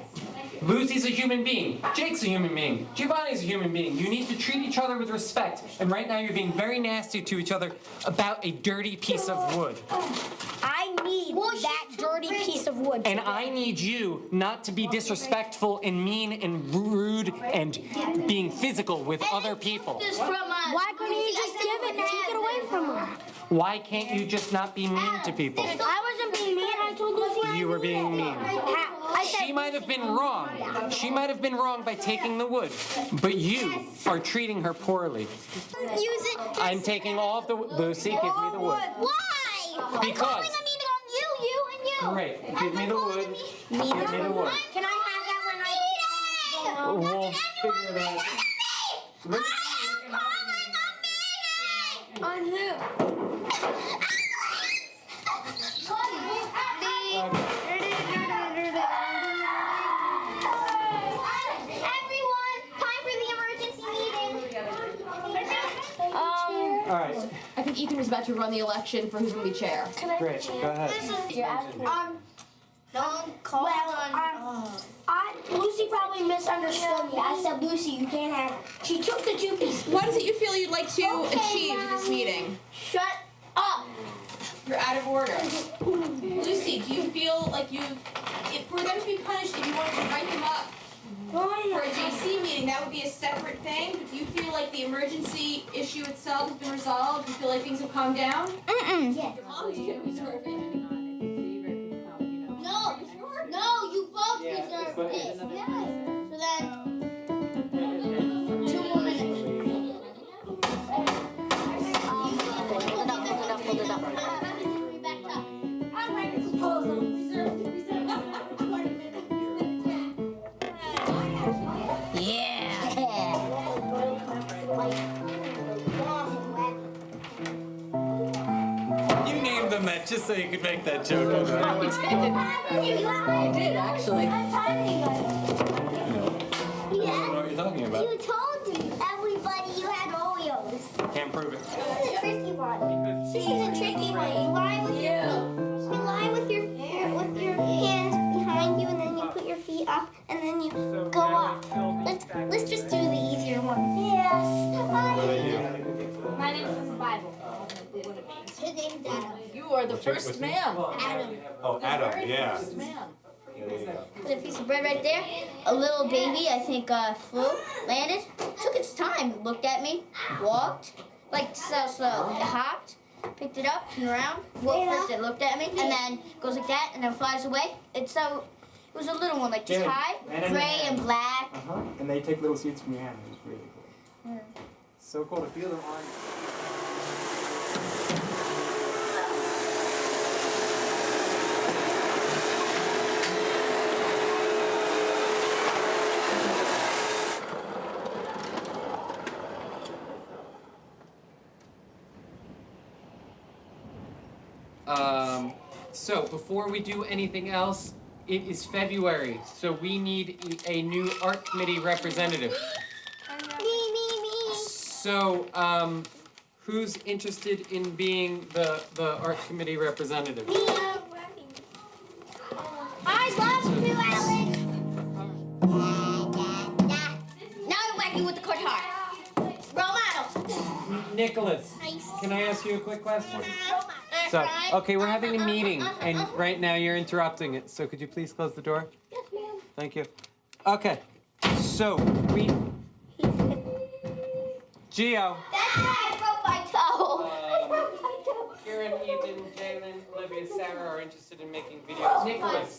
Lucy's a human being. Jake's a human being. Giovanni's a human being. You need to treat each other with respect. And right now you're being very nasty to each other about a dirty piece of wood. I need that dirty piece of wood. And I need you not to be disrespectful and mean and rude and being physical with other people. Why couldn't you just take it away from her? Why can't you just not be mean to people? I wasn't being mean. I told Lucy You were being mean. She might have been wrong. She might have been wrong by taking the wood, but you are treating her poorly. Use it. I'm taking all of the Lucy, give me the wood. Why? Because. I'm calling a meeting on you, and you. Great. Give me the wood. Give me the wood. Can I have that when I We'll figure it out. On who? All right. I think Ethan was about to run the election for who's going to be chair. Great. Go ahead. Don't call Lucy probably misunderstood me. I said, Lucy, you can't have it. She took the two pieces. What is it you feel you'd like to achieve at this meeting? Shut up. You're out of order. Lucy, do you feel like for them to be punished, if you wanted to write them up for a JC meeting, that would be a separate thing? But do you feel like the emergency issue itself has been resolved? Do you feel like things have calmed down? Mm-mm. Yeah. Your mom deserve it. No, you both deserve this. So then, 2 more minutes. Hold it up. Back up. I'm ready to propose. You named them that just so you could make that joke. I did, actually. I don't know what you're talking about. You told everybody you had Oreos. Can't prove it. This is a tricky one. This is a tricky one. You lie with your hands behind you, and then you put your feet up, and then you go up. Let's just do the easier one. Yes. My name is from the Bible. His name's Adam. You are the first man. Adam. Oh, Adam, yeah. First man. There's a piece of bread right there. A little baby, I think, flew, landed, took its time, looked at me, walked, like so, it hopped, picked it up, turned around, first it looked at me, and then goes like that, and then flies away. It was a little one, like just high, gray and black. And they take little seeds from your hand. It's really cool. Yeah. So cool to feel them on. So before we do anything else, it is February, so we need a new art committee representative. Me. So, who's interested in being the art committee representative? I love you, Alex. Now I'm whacking with the guitar. Role model. Nicholas, can I ask you a quick question? So, okay, we're having a meeting, and right now you're interrupting it. So could you please close the door? Yes, ma'am. Thank you. Okay, so we... Gio. That's why I broke my toe. Kieran, Ethan, Jalen, Olivia, Sarah are interested in making videos. Nicholas,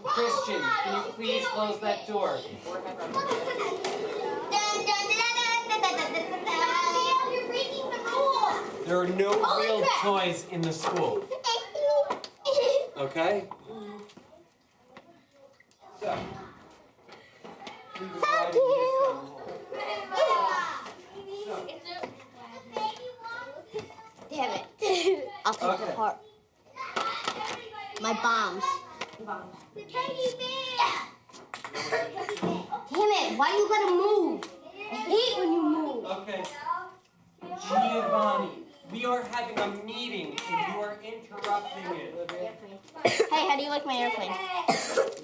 Christian, can you please close that door? You're breaking the rules. There are no real toys in the school. Okay? So. Thank you. Damn it. I'll take the part. My bombs. The teddy bear. Damn it, why you let him move? I hate when you move. Okay. Giovanni, we are having a meeting and you are interrupting it. Hey, how do you like my airplane?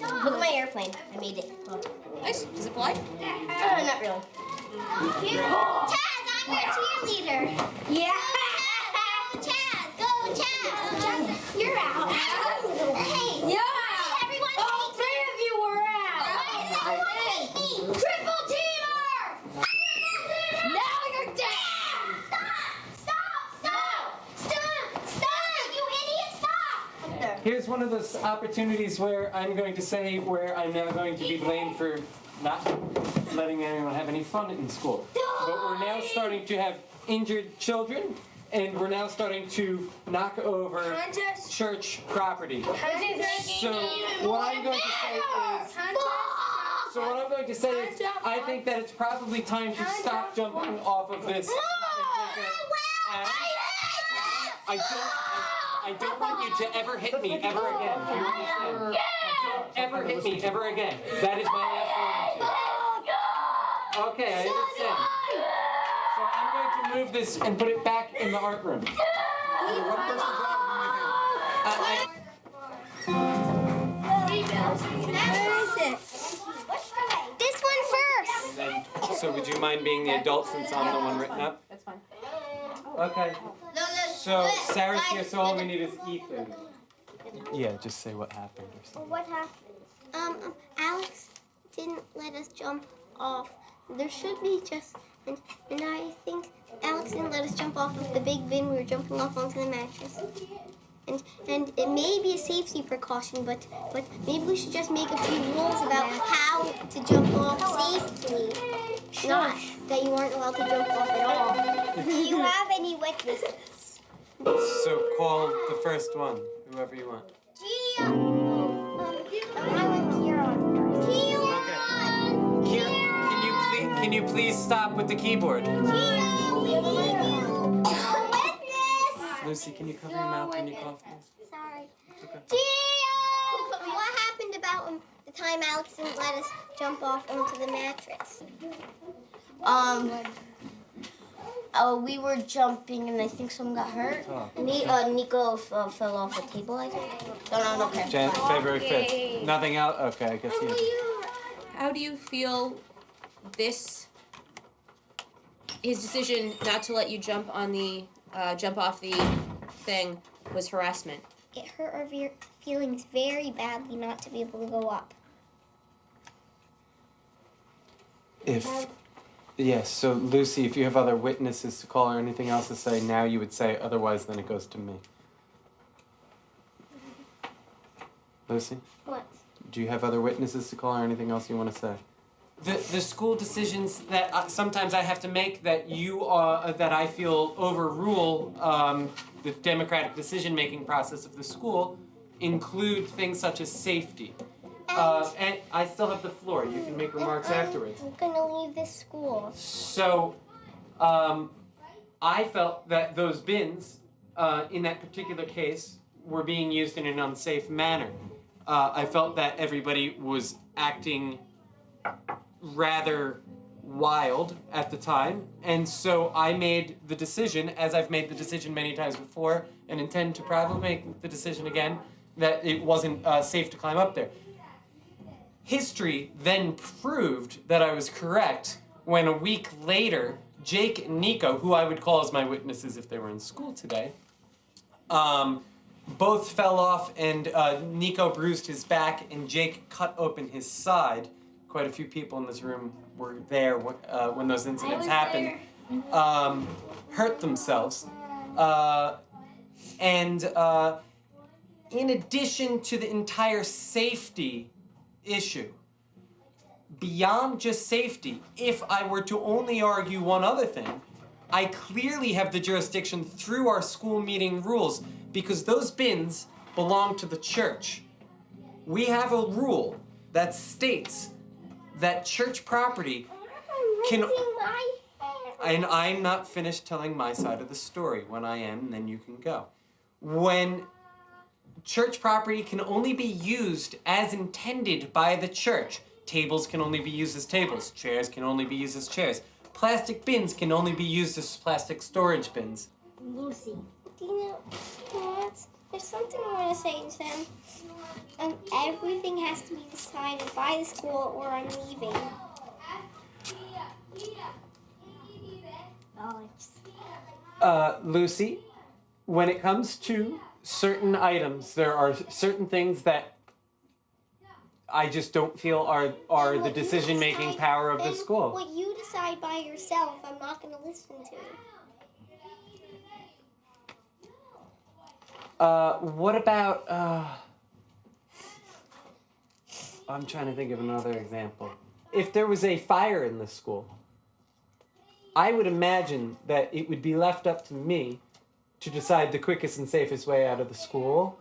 Look at my airplane. I made it. Look. Nice. Does it fly? Not really. Chaz, I'm your cheerleader. Yeah. Go, Chaz. Go, Chaz. You're out. Hey. Yeah. Everyone All hate three of you were out. Everyone hate me. Triple teamer! Now you're dead! Stop! You idiot, stop! Here's one of those opportunities where I'm going to say where I'm now going to be blamed for not letting anyone have any fun in school. But we're now starting to have injured children, and we're now starting to knock over church property. So what I'm going to say is, I think that it's probably time to stop jumping off of this. I don't want you to ever hit me ever again. Do you understand? Don't ever hit me ever again. That is my last warning. Okay, I understand. So I'm going to move this and put it back in the art room. This one first. So would you mind being the adult since I'm the one written up? That's fine. Okay. So Sarah's here, so all we need is Ethan. Yeah, just say what happened or something. What happened? Alex didn't let us jump off. There should be just, and I think Alex didn't let us jump off of the big bin. We were jumping off onto the mattress. And it may be a safety precaution, but maybe we should just make a few rules about how to jump off safely. Not that you aren't allowed to jump off at all. Do you have any witnesses? So call the first one, whoever you want. I want Kieran. Kieran! Can you please stop with the keyboard? Kieran, we need you. Witness! Lucy, can you cover your mouth when you cough, please? Sorry. Okay. Gio! What happened about the time Alex didn't let us jump off onto the mattress? We were jumping and I think someone got hurt. Nico fell off the table, I think. No, okay. February 5th. Nothing else? Okay, I guess you. How do you feel his decision not to let you jump off the thing was harassment? It hurt our feelings very badly not to be able to go up. Yes, so Lucy, if you have other witnesses to call or anything else to say, now you would say, otherwise then it goes to me. Lucy? What? Do you have other witnesses to call or anything else you want to say? The school decisions that sometimes I have to make that that I feel overrule the democratic decision-making process of the school include things such as safety. And I still have the floor. You can make remarks afterwards. I'm gonna leave this school. So, I felt that those bins, in that particular case, were being used in an unsafe manner. I felt that everybody was acting rather wild at the time, and so I made the decision, as I've made the decision many times before, and intend to probably make the decision again, that it wasn't safe to climb up there. History then proved that I was correct when a week later, Jake and Nico, who I would call as my witnesses if they were in school today, both fell off, and Nico bruised his back and Jake cut open his side. Quite a few people in this room were there when those incidents happened. Hurt themselves. And in addition to the entire safety issue, beyond just safety, if I were to only argue one other thing, I clearly have the jurisdiction through our school meeting rules because those bins belong to the church. We have a rule that states that church property can... And I'm not finished telling my side of the story. When I am, then you can go. When church property can only be used as intended by the church, tables can only be used as tables, chairs can only be used as chairs, plastic bins can only be used as plastic storage bins. Lucy. Do you know, there's something I want to say to them. Everything has to be decided by the school or I'm leaving. Lucy, when it comes to certain items, there are certain things that I just don't feel are the decision-making power of the school. What you decide by yourself, I'm not going to listen to. What about, I'm trying to think of another example. If there was a fire in the school, I would imagine that it would be left up to me to decide the quickest and safest way out of the school.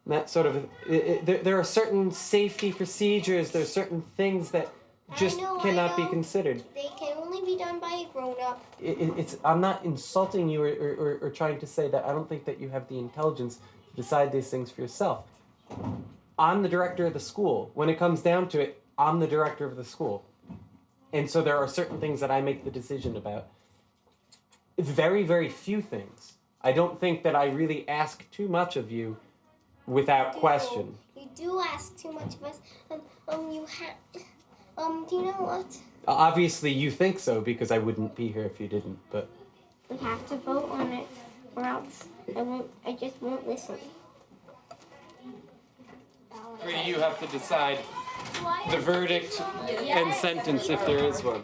And that sort of, there are certain safety procedures, there are certain things that just cannot be considered. They can only be done by a grown-up. I'm not insulting you or trying to say that I don't think that you have the intelligence to decide these things for yourself. I'm the director of the school. When it comes down to it, I'm the director of the school. And so there are certain things that I make the decision about. Very, very few things. I don't think that I really ask too much of you without question. You do ask too much of us. Do you know what? Obviously you think so because I wouldn't be here if you didn't, but... We have to vote on it or else I just won't listen. You have to decide the verdict and sentence if there is one.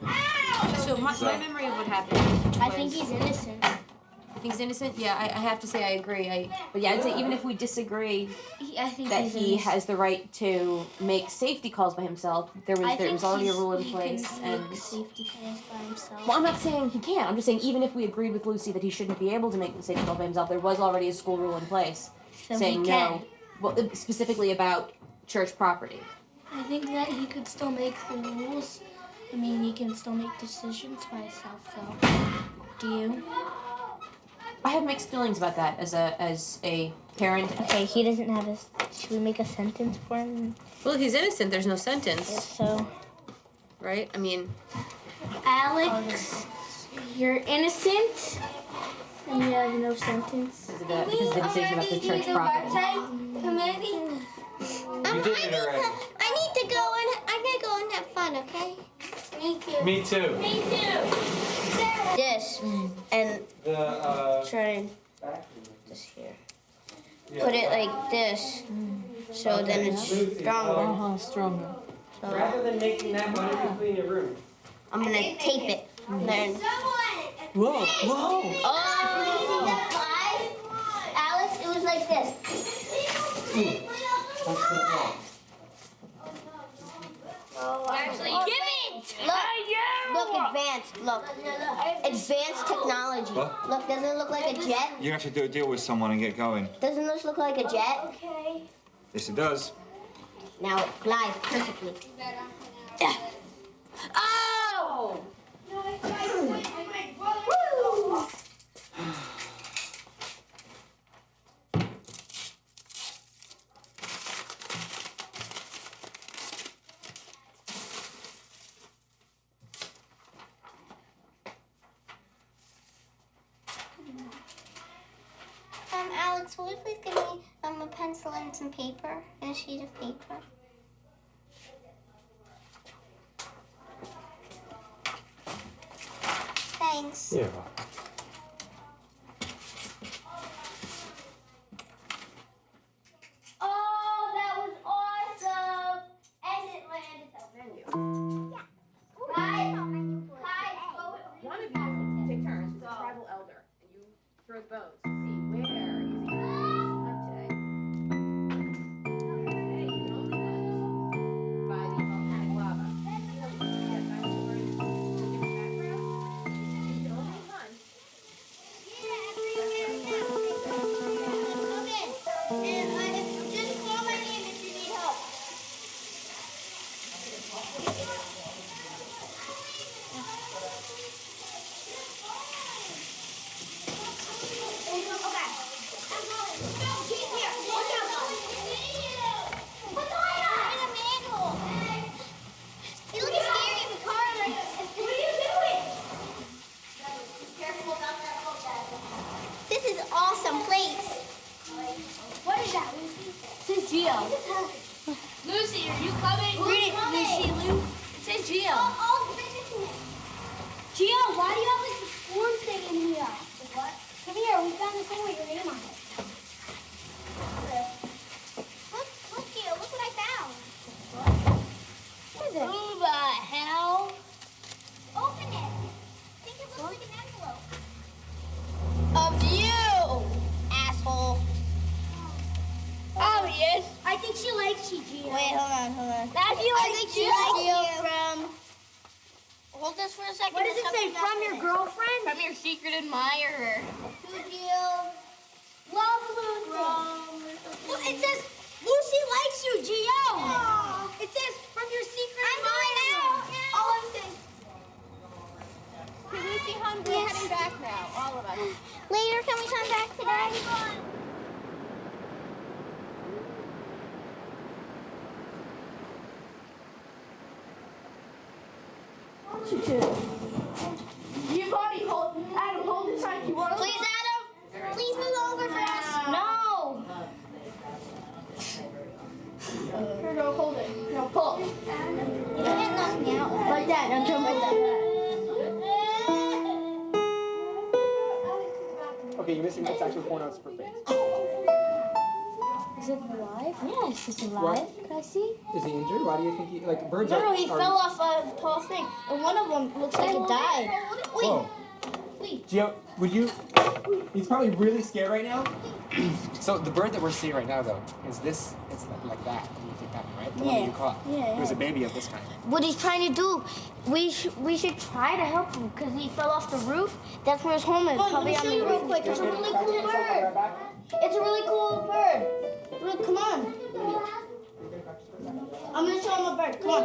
So my memory of what happened was, I think he's innocent. He's innocent? Yeah, I have to say I agree. But yeah, I'd say even if we disagree I think that he's he innocent. has the right to make safety calls by himself, there was already a rule in place. And make safety calls by himself. Well, I'm not saying he can't. I'm just saying even if we agreed with Lucy that he shouldn't be able to make the safety call by himself, there was already a school rule in place So saying he can. no. Well, specifically about church property. I think that he could still make the rules. I mean, he can still make decisions by himself, though. Do you? I have mixed feelings about that as a parent. Okay, he doesn't have a... Should we make a sentence for him? Well, he's innocent. There's no sentence. So... Right? I mean... Alex, you're innocent. And you have no sentence. Because of the decision about the church property. Committee? I need to go and I'm gonna go and have fun, okay? Me too. Me too. Me too. This and try this here. Put it like this, so then it's stronger. Stronger. So Rather than making that, why don't you clean your room? I'm gonna tape it. Then. Whoa, whoa. Oh! Alex, it was like this. Actually, give it! Look, advanced. Look, advanced technology. What? Look, doesn't it look like a jet? You have to do a deal with someone and get going. Doesn't this look like a jet? Okay. Yes, it does. Now it flies perfectly. Oh! Woo! Alex, will you please give me a pencil and some paper and a sheet of paper? Thanks. Yeah. Oh, that was awesome! And it landed the menu. Yeah. Hi. One of you take turns with a tribal elder, and you throw the bones to see where is he going to hunt today. Today you can only hunt by the volcanic lava. You have dinosaurs with a different background. You can only hunt Gio, why do you have like the sports thing in here? What? Come here, we found this thing with your name on it. Look, Gio, look what I found. What is it? Who the hell? Open it. I think it looks like an envelope. Of you, asshole. Oh, yes. I think she likes you, Gio. Wait, hold on. I think she likes you. From. Hold this for a second. What does it say? From your girlfriend? From your secret admirer. To Gio. Love Lucy. Look, it says Lucy likes you, Gio. Aww. It says from your secret admirer. All I'm saying. Okay, Lucy, hon, we're heading back now, all of us. Later, can we come back today? Adam, hold this like you want. Please, Adam. Please move over for us. No. Here, go, hold it. No, pull. You can't knock me out. Like that, now jump like that. Okay, you're missing 6 actual corners per face. Is it alive? Yes, it's alive. What? Can I see? Is he injured? Why do you think he, like, birds No, are... he fell off a tall thing, and one of them looks like it died. Whoa. Gio, would you... He's probably really scared right now. So the bird that we're seeing right now, though, is this... It's like that. You think that one, right? The one that you caught. Yeah. It was a baby of this kind. What he's trying to do, we should try to help him because he fell off the roof. That's where his home is. Let me show you real quick. It's a really cool bird. It's a really cool bird. Look, come on. I'm gonna show him a bird. Come on.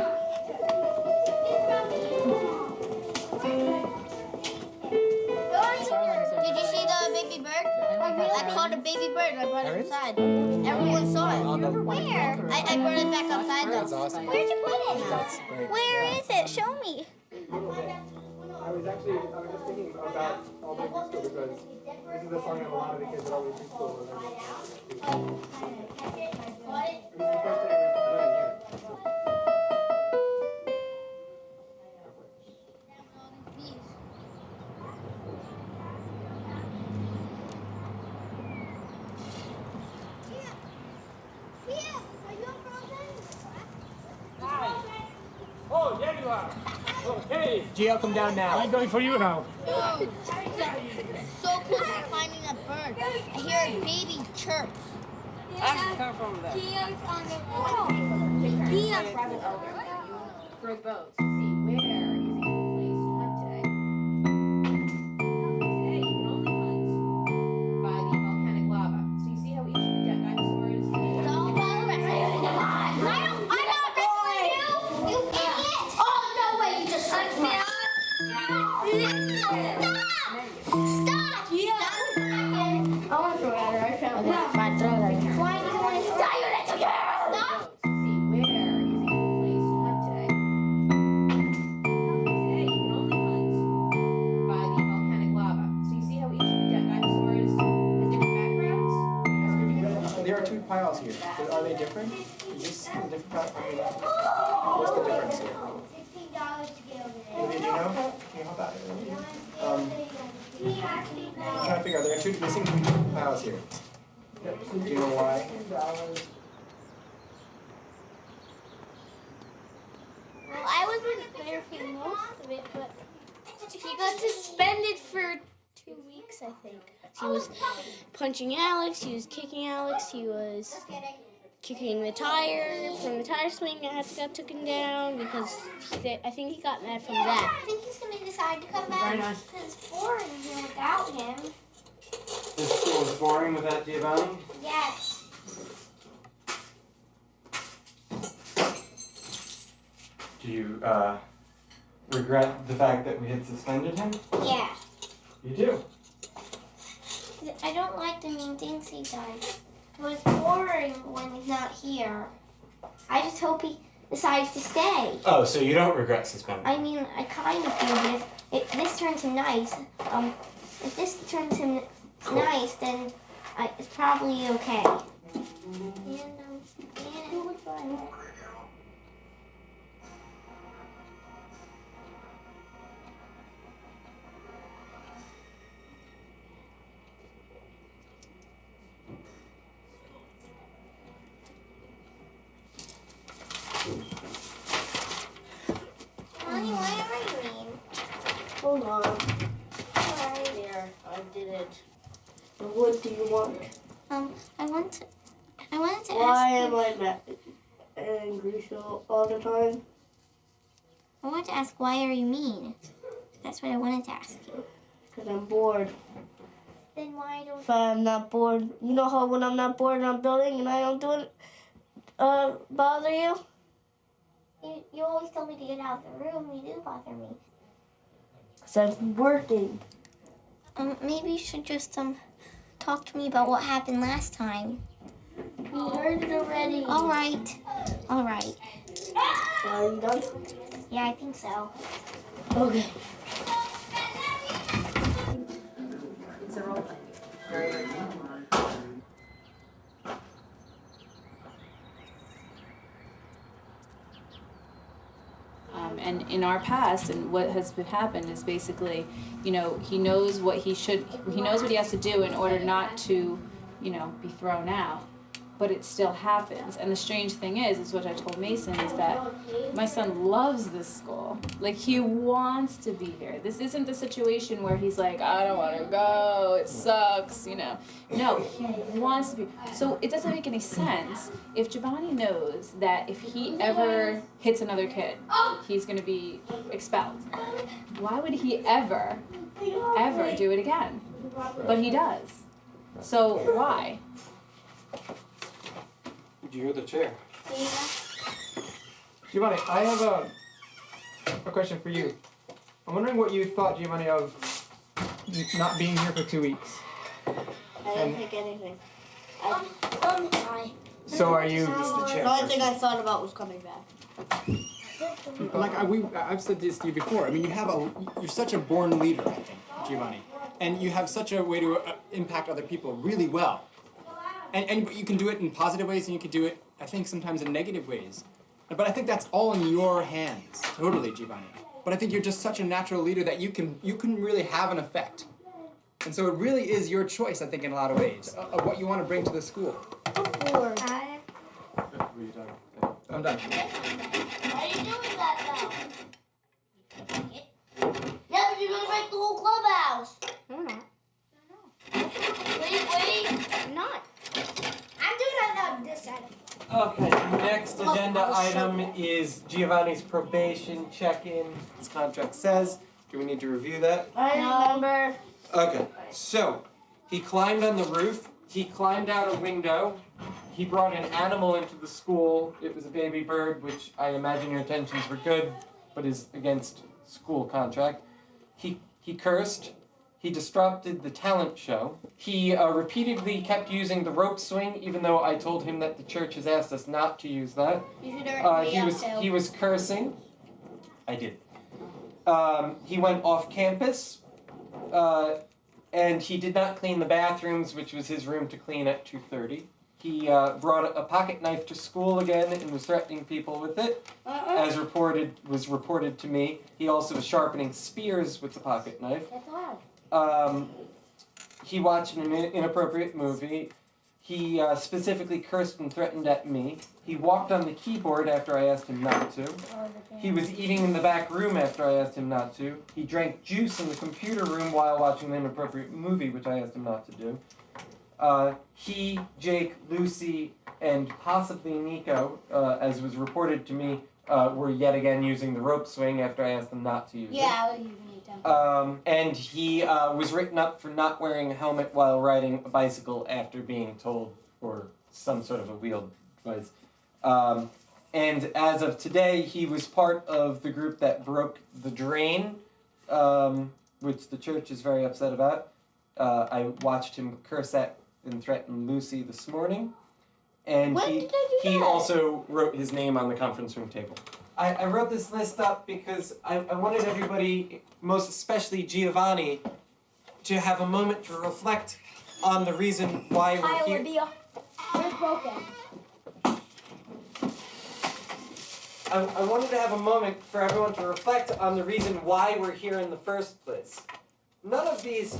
Did you see the baby bird? I caught a baby bird and I brought it inside. Everyone saw it. Where? I brought it back outside That's though. awesome. Where'd you put it? That's great. Where is it? Show me. I was just thinking about all the preschool because this is the song that a lot of the kids at all the preschool remember. It was the first thing I learned here. Oh, there you are. Oh, hey. Gio, come down now. I'm going for you now. So close to finding a bird. I hear a baby chirp. Come from there. For boats to see where is a good place to hunt today. Today you can only hunt by the volcanic lava. So you see how each of the dinosaurs It's all about the rest. I'm not wrestling you. You idiot. Oh, no way, you just shot me. Stop. I want to throw it at her. I found it. I throw it at her. Why do you want to stop? boats to see where is a good place to hunt today. Today you can only hunt by the volcanic lava. So you see how each of the dinosaurs has different backgrounds? There are 2 piles here. Are they different? Is this a different pile? What's the difference here? Did you know? Can you help out? I'm trying to figure out. There are 2 missing 2 piles here. Do you know why? Well, I wasn't there for most of it, but he got suspended for 2 weeks, I think. He was punching Alex, he was kicking Alex, he was kicking the tire from the tire swing. I took him down because I think he got mad from that. I think he's going to decide to come back because it's boring here without him. This school is boring without Giovanni? Yes. Do you, regret the fact that we had suspended him? Yeah. You do? I don't like the mean things he does. It was boring when he's not here. I just hope he decides to stay. Oh, so you don't regret suspending? I mean, I kind of do, but if this turns him nice, if this turns him nice, then it's probably okay. Hold on. Here, I did it. What do you want? I wanted to ask. Why am I mad? Angry so all the time? I wanted to ask, why are you mean? That's what I wanted to ask you. Because I'm bored. Then why don't If I'm not bored, you know how when I'm not bored I'm building and I don't do it, bother you? you always tell me to get out of the room? You do bother me. Because I'm working. Maybe you should just talk to me about what happened last time. You heard it already. All right. Are you done? Yeah, I think so. Okay. It's a role play. And in our past, and what has happened is basically, he knows what he has to do in order not to, be thrown out. But it still happens. And the strange thing is what I told Mason, is that my son loves this school. Like, he wants to be here. This isn't the situation where he's like, I don't want to go, it sucks, No, he wants to be. So it doesn't make any sense if Giovanni knows that if he ever hits another kid, he's going to be expelled. Why would he ever do it again? But he does. So why? You're the chair. Giovanni, I have a question for you. I'm wondering what you thought, Giovanni, of not being here for 2 weeks. I didn't think anything. So are you? The only thing I thought about was coming back. Like I've said this to you before. I mean, you're such a born leader, I think, Giovanni, and you have such a way to impact other people really well. And you can do it in positive ways, and you can do it, I think, sometimes in negative ways. But I think that's all in your hands, totally, Giovanni. But I think you're just such a natural leader that you can really have an effect. And so it really is your choice, I think, in a lot of ways, of what you want to bring to the school. I'm done. Why are you doing that now? Yeah, but you're gonna break the whole clubhouse. No, I'm not. Wait. I'm not. I'm doing it on this side. Okay, next agenda item is Giovanni's probation check-in. His contract says. Do we need to review that? I remember. Okay, so he climbed on the roof. He climbed out a window. He brought an animal into the school. It was a baby bird, which I imagine your intentions were good, but is against school contract. He cursed. He disrupted the talent show. He repeatedly kept using the rope swing, even though I told him that the church has asked us not to use that. You should He was cursing. I did. He went off campus, and he did not clean the bathrooms, which was his room to clean at 2:30. He brought a pocket knife to school again and was threatening people with it, as was reported to me. He also was sharpening spears with the pocket knife. He watched an inappropriate movie. He specifically cursed and threatened at me. He walked on the keyboard after I asked him not to. He was eating in the back room after I asked him not to. He drank juice in the computer room while watching an inappropriate movie, which I asked him not to do. He, Jake, Lucy, and possibly Nico, as was reported to me, were yet again using the rope swing after I asked them not to use it. Yeah, you need them. And he was written up for not wearing a helmet while riding a bicycle after being told, or some sort of a wheeled device. And as of today, he was part of the group that broke the drain, which the church is very upset about. I watched him curse at and threaten Lucy this morning. And he also wrote his name on the conference room table. I wrote this list up because I wanted everybody, most especially Giovanni, to have a moment to reflect on the reason why we're here. We're broken. I wanted to have a moment for everyone to reflect on the reason why we're here in the first place. None of these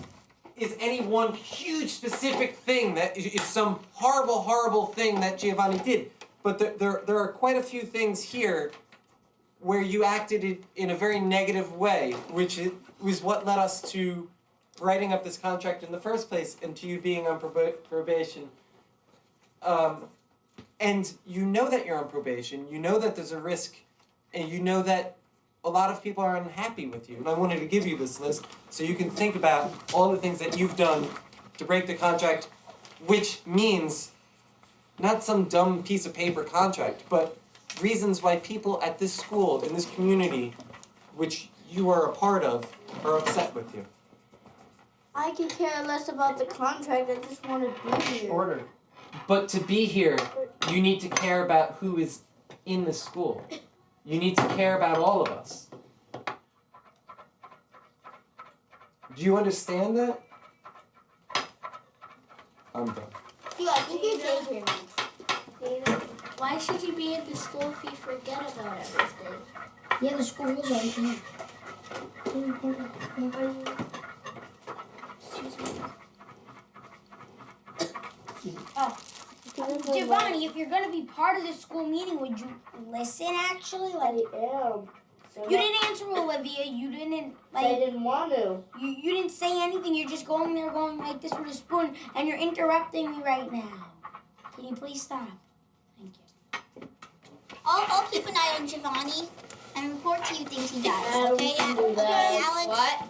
is any one huge specific thing that is some horrible thing that Giovanni did. But there are quite a few things here where you acted in a very negative way, which was what led us to writing up this contract in the first place and to you being on probation. And you know that you're on probation, you know that there's a risk, and you know that a lot of people are unhappy with you. And I wanted to give you this list so you can think about all the things that you've done to break the contract, which means not some dumb piece of paper contract, but reasons why people at this school, in this community, which you are a part of, are upset with you. I could care less about the contract. I just want to be here. Order. But to be here, you need to care about who is in the school. You need to care about all of us. Do you understand that? I'm done. Dude, I think you're daydreaming. Why should you be at the school if you forget about everything? Yeah, the school is everything. Oh, Giovanni, if you're gonna be part of this school meeting, would you listen? Actually, like I am. you didn't answer Olivia. You didn't like. I didn't want to. You didn't say anything. You're just going there, going like this with a spoon, and you're interrupting me right now. Can you please stop? Thank you. I'll keep an eye on Giovanni and report to you things he does. I Okay, can do that. Okay, Alex. What?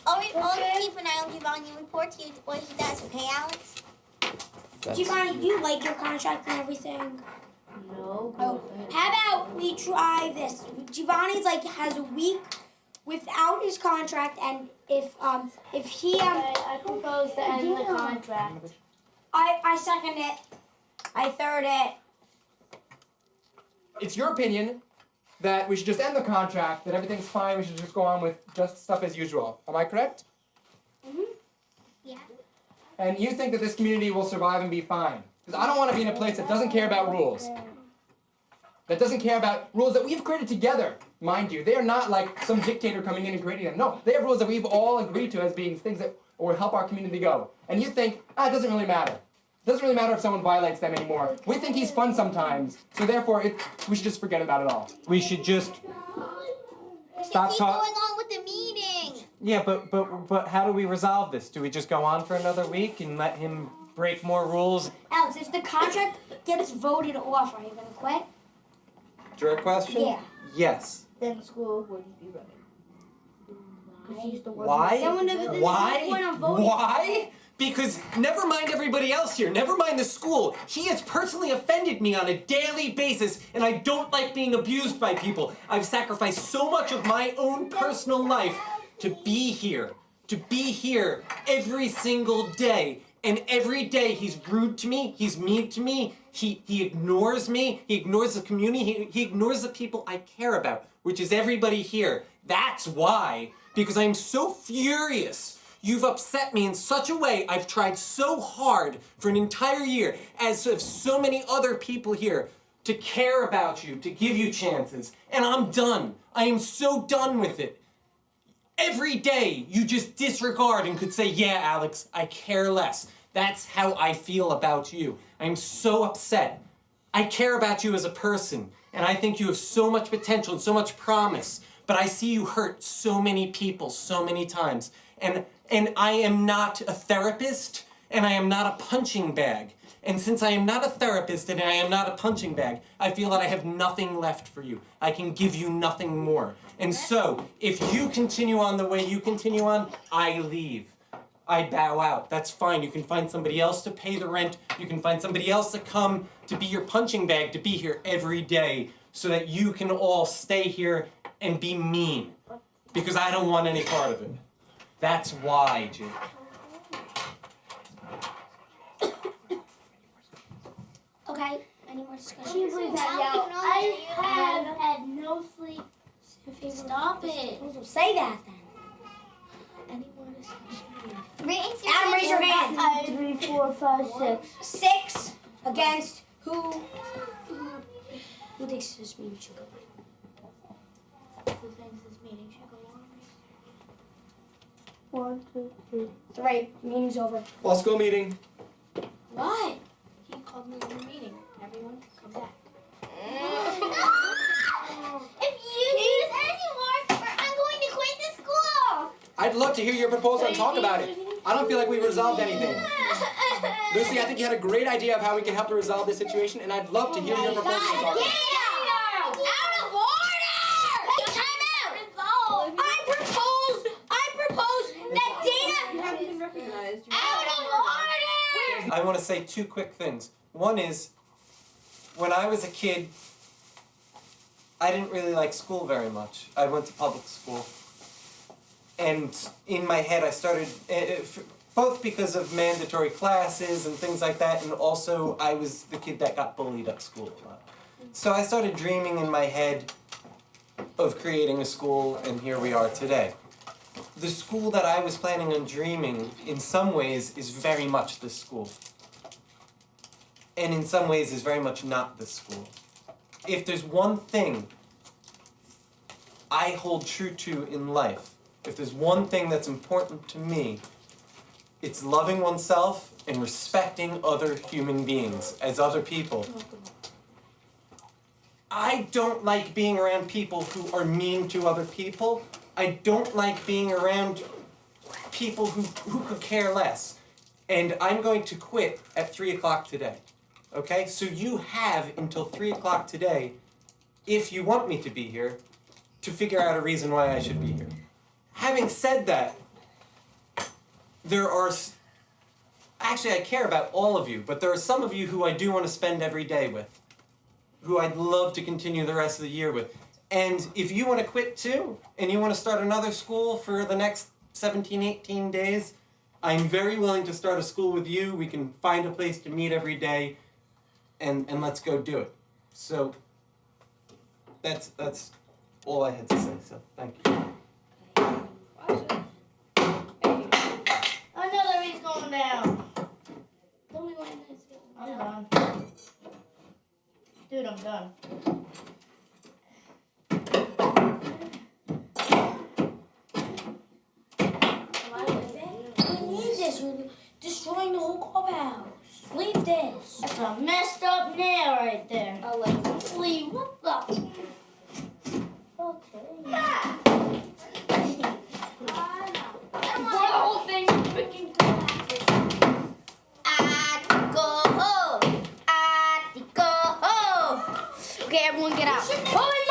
I'll keep an eye on Giovanni and report to you what he does. Okay, Alex. Giovanni, do you like your contract and everything? No. Oh, how about we try this? Giovanni's like has a week without his contract, and if he I propose to end the contract. I second it. I third it. It's your opinion that we should just end the contract, that everything's fine, we should just go on with just stuff as usual. Am I correct? Yeah. And you think that this community will survive and be fine. Because I don't want to be in a place that doesn't care about rules. That doesn't care about rules that we've created together, mind you. They are not like some dictator coming in and creating them. No, they have rules that we've all agreed to as being things that will help our community go. And you think, it doesn't really matter. It doesn't really matter if someone violates them anymore. We think he's fun sometimes, so therefore we should just forget about it all. We should just stop Keep talking. going on with the meeting. Yeah, but how do we resolve this? Do we just go on for another week and let him break more rules? Alex, if the contract gets voted off, are you gonna quit? Direct question? Yeah. Yes. Then the school wouldn't be ready. Because he's the one. Why? Then when there's no point Why? on voting. Why? Because never mind everybody else here, never mind the school. He has personally offended me on a daily basis, and I don't like being abused by people. I've sacrificed so much of my own personal life to be here every single day. And every day he's rude to me, he's mean to me, he ignores me, he ignores the community, he ignores the people I care about, which is everybody here. That's why, because I'm so furious. You've upset me in such a way. I've tried so hard for an entire year, as have so many other people here, to care about you, to give you chances. And I'm done. I am so done with it. Every day you just disregard and could say, yeah, Alex, I care less. That's how I feel about you. I'm so upset. I care about you as a person, and I think you have so much potential and so much promise, but I see you hurt so many people so many times. And I am not a therapist, and I am not a punching bag. And since I am not a therapist and I am not a punching bag, I feel that I have nothing left for you. I can give you nothing more. And so, if you continue on the way you continue on, I leave. I bow out. That's fine. You can find somebody else to pay the rent. You can find somebody else to come to be your punching bag, to be here every day, so that you can all stay here and be mean. Because I don't want any part of it. That's why, Jim. Okay, any more discussion? Can you believe that, yo? I have had no sleep. Stop it. Say that then. Any more discussion? Adam, raise your hand. 3, 4, 5, 6. 6 against who thinks this meeting should go on? Who thinks this meeting should go on? 1, 2, 3. 3. Meeting's over. Law school meeting. What? He called me in the meeting. Everyone, come back. If you I'd love to hear your proposal and talk about it. I don't feel like we've resolved anything. Lucy, I think you had a great idea of how we can help to resolve this situation, and I'd love to hear your proposal and talk about it. Out of order! Hey, time out! I propose that Dana out of order! I want to say two quick things. One is, when I was a kid, I didn't really like school very much. I went to public school. And in my head I started, both because of mandatory classes and things like that, and also I was the kid that got bullied at school a lot. So I started dreaming in my head of creating a school, and here we are today. The school that I was planning on dreaming, in some ways, is very much this school. And in some ways is very much not this school. If there's one thing I hold true to in life, if there's one thing that's important to me, it's loving oneself and respecting other human beings as other people. I don't like being around people who are mean to other people. I don't like being around people who could care less. And I'm going to quit at 3 o'clock today. Okay? So you have until 3 o'clock today, if you want me to be here, to figure out a reason why I should be here. Having said that, there are... Actually, I care about all of you, but there are some of you who I do want to spend every day with, who I'd love to continue the rest of the year with. And if you want to quit too, and you want to start another school for the next 17, 18 days, I'm very willing to start a school with you. We can find a place to meet every day, and let's go do it. So that's all I had to say, so thank you. Another wreath's going down. I'm done. Dude, I'm done. We need this. You're destroying the whole clubhouse. Leave this. That's a messed up nail right there. Oh, like, Leave. What the? okay. Yeah. Before the whole thing freaking collapses. Okay, everyone get out. Holy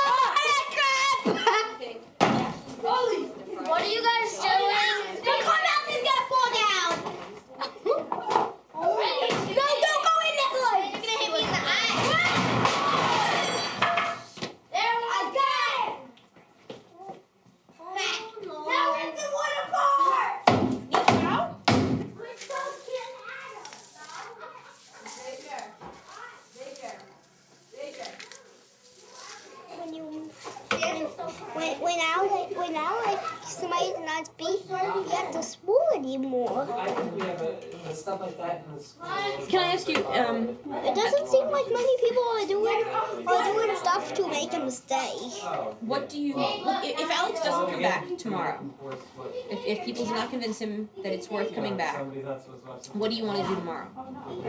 moly! What are you guys doing? Don't come out and get fall down. No, don't go in that way. You're gonna hit me in the eye. There, I got it. Now rip the wood apart. You know? When somebody does not speak, you have to spool anymore. I think we have stuff like that in the school. Can I ask you, It doesn't seem like many people are doing stuff to make him stay. what do you, if Alex doesn't come back tomorrow, if people do not convince him that it's worth coming back, what do you want to do tomorrow? You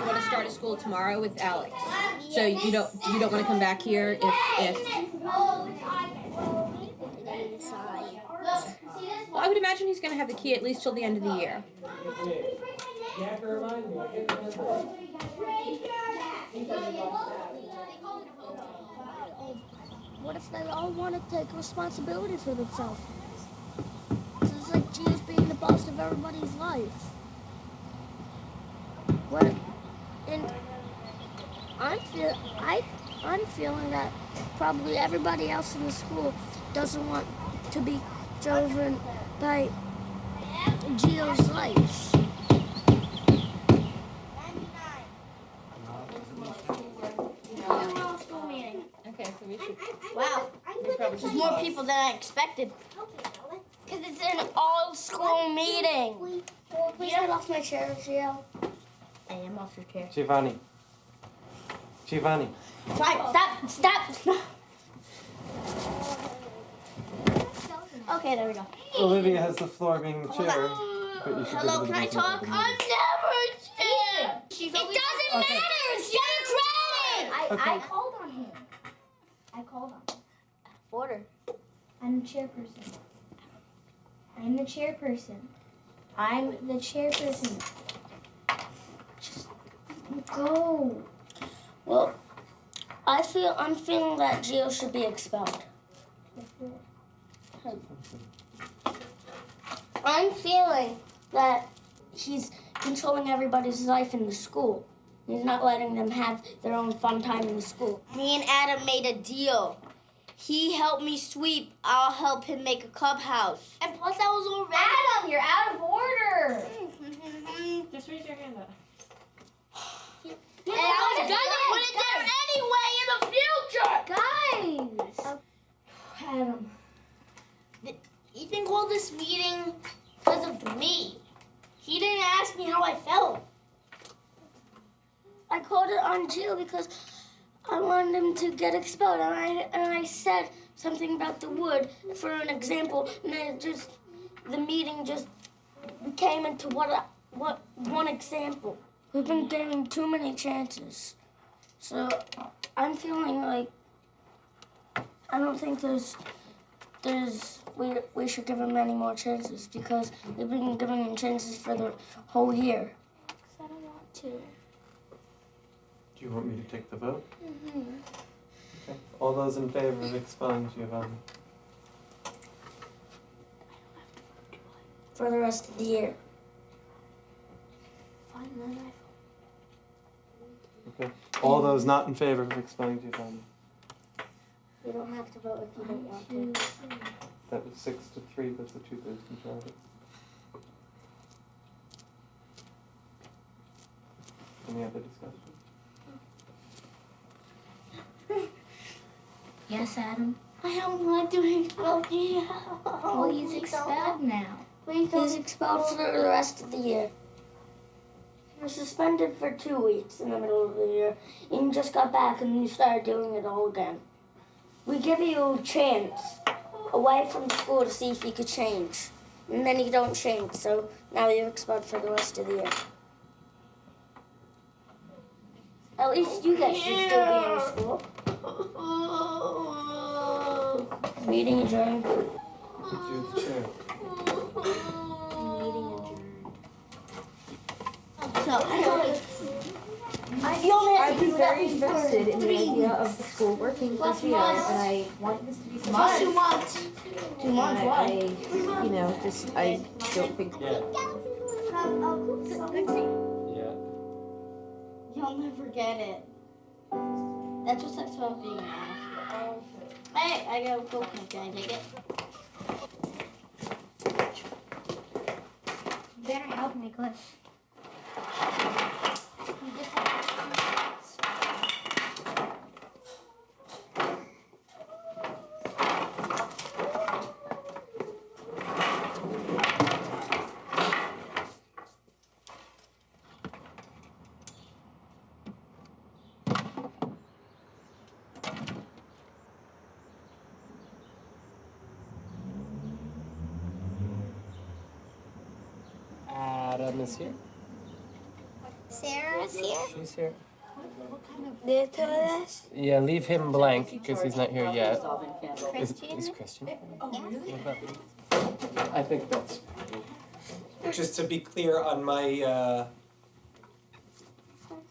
want to start a school tomorrow with Alex. So you don't want to come back here if well, I would imagine he's going to have the key at least till the end of the year. What if they all want to take responsibility for themselves? It's like Gio's being the boss of everybody's life. What? And I'm feeling that probably everybody else in the school doesn't want to be driven by Gio's life. Okay, so we should. Wow, there's more people than I expected. Because it's an all-school meeting. Please get off my chair, Gio. I am off your chair. Giovanni. Fine, stop. Okay, there we go. Olivia has the floor being the chair. But you should Hello, can I talk? I'm never chair. It doesn't matter. It's your credit. I called on him. Order. I'm chairperson. I'm the chairperson. I'm the chairperson. Just go. Well, I'm feeling that Gio should be expelled. I'm feeling that he's controlling everybody's life in the school. He's not letting them have their own fun time in the school. Me and Adam made a deal. He helped me sweep. I'll help him make a clubhouse. And plus, I was already... Adam, you're out of order. Just raise your hand up. And I was gonna put it there anyway in the future! Guys. Adam. You think all this meeting because of me? He didn't ask me how I felt. I called it on Gio because I wanted him to get expelled, and I said something about the wood for an example, and then the meeting just came into what one example. We've been getting too many chances, so I'm feeling like I don't think we should give him any more chances because we've been giving him chances for the whole year. I don't want to. Do you want me to take the vote? Mm-hmm. Okay. All those in favor of expelling Giovanni? For the rest of the year. Fine, then Okay. All those not in favor of expelling Giovanni? You don't have to vote if you don't want to. That was 6-3, that's a 2/3 majority. Any other discussion? Yes, Adam. I don't want to expel Gio. Well, he's expelled now. He's expelled for the rest of the year. He was suspended for 2 weeks in the middle of the year. And just got back and you started doing it all again. We give you a chance away from school to see if you could change. And then you don't change, so now you're expelled for the rest of the year. At least you guys should still be in school. Meeting adjourned. You're the chair. Meeting adjourned. I've been very invested in the idea of the school working for Gio, and I want this to be Plus 2 months. 2 months, why? I don't think. Yeah. Yeah. You'll never get it. That's what sucks about being an asshole. Hey, I got a Coke. Can I take it? You better help me, Cliff. Adam is here. Sarah's here. She's here. De todas. Yeah, leave him blank because he's not here yet. Christian. Is Christian? Oh, really? I think that's. Just to be clear on my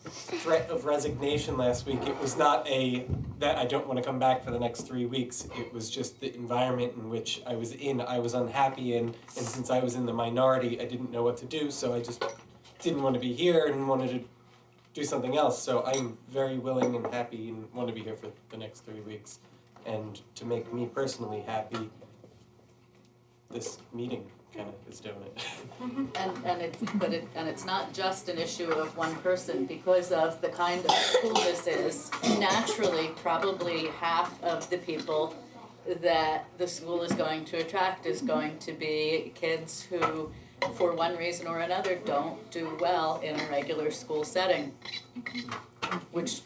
threat of resignation last week, it was not that I don't want to come back for the next 3 weeks. It was just the environment in which I was in. I was unhappy and since I was in the minority, I didn't know what to do, so I just didn't want to be here and wanted to do something else. So I'm very willing and happy and want to be here for the next 3 weeks. And to make me personally happy, this meeting kind of is doing it. And it's not just an issue of one person because of the kind of school this is. Naturally, probably half of the people that the school is going to attract is going to be kids who, for one reason or another, don't do well in a regular school setting, which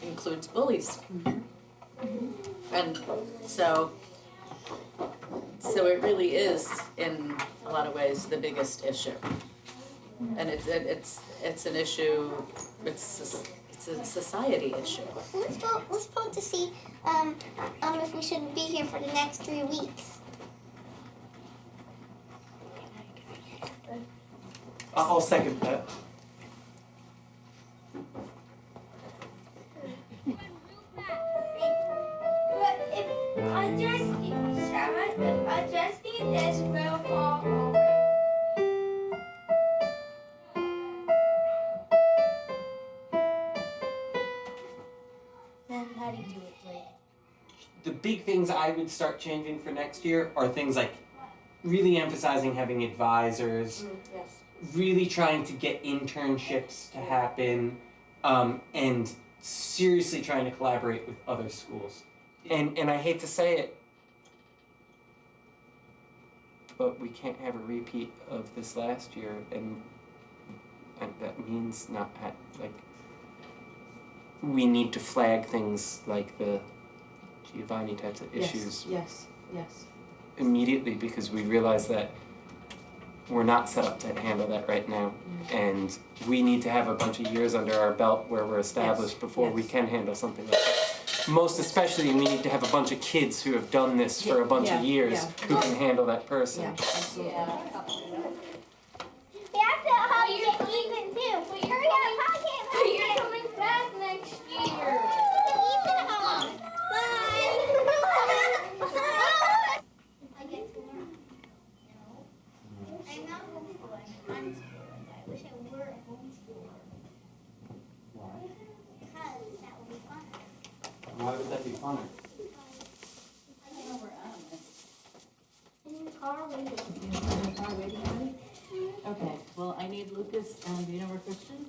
includes bullies. And so it really is, in a lot of ways, the biggest issue. And it's an issue. It's a society issue. Let's vote to see if we should be here for the next 3 weeks. I'll second that. But if adjusting this will fall over. Then how do you do it, like? The big things I would start changing for next year are things like really emphasizing having advisors, Yes. really trying to get internships to happen, and seriously trying to collaborate with other schools. And I hate to say it, but we can't have a repeat of this last year, and that means not we need to flag things like the Giovanni types of issues Yes. immediately, because we realize that we're not set up to handle that right now, and we need to have a bunch of years under our belt where we're established before we can handle something like that. Most especially, we need to have a bunch of kids who have done this for a bunch of years who can handle that person. We have to hug it even too. Hurry up, hug it. But you're coming back next year. Even hug. Bye. I get to learn. I'm not homeschooling. I'm schooling. I wish I were a homeschooler. Why? Because that would be fun. Why would that be funner? In the car waiting. Okay, well, I need Lucas and do you know where Christian?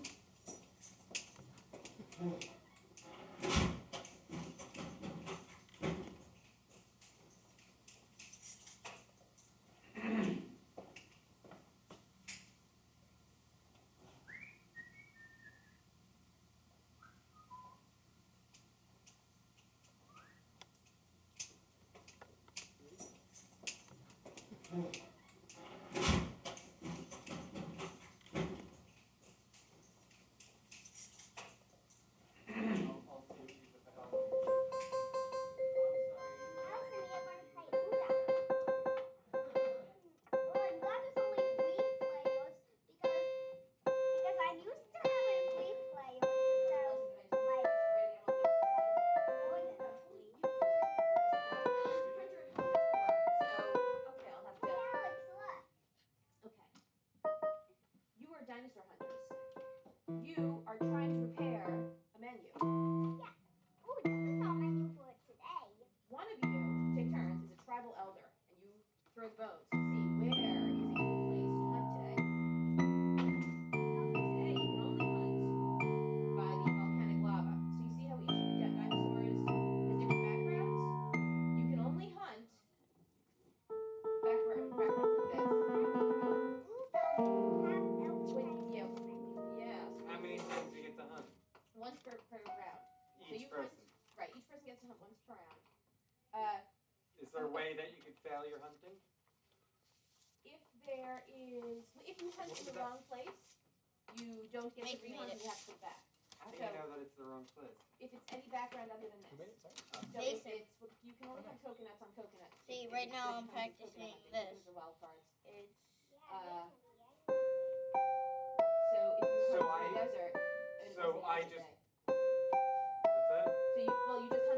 Dinosaur hunters. You are trying to repair a menu. Yeah. Oh, this is our menu for today. One of you take turns as a tribal elder, and you throw the bones to see where is a good place to hunt today. Today you can only hunt by the volcanic lava. So you see how each of the dinosaurs has different backgrounds? You can only hunt backgrounds like this. How many times do you get to hunt? Once per round. Each person. Right, each person gets to hunt once per round. Is there a way that you could fail your hunting? If you hunt in the wrong place, you don't get to rehunt and you have to put it back. How do you know that it's the wrong place? If it's any background other than this. So if you can only hunt coconuts on coconuts. See, right now I'm practicing this. The wild cards. It's So if you hunt in the desert, So I just. day. That's it? So you just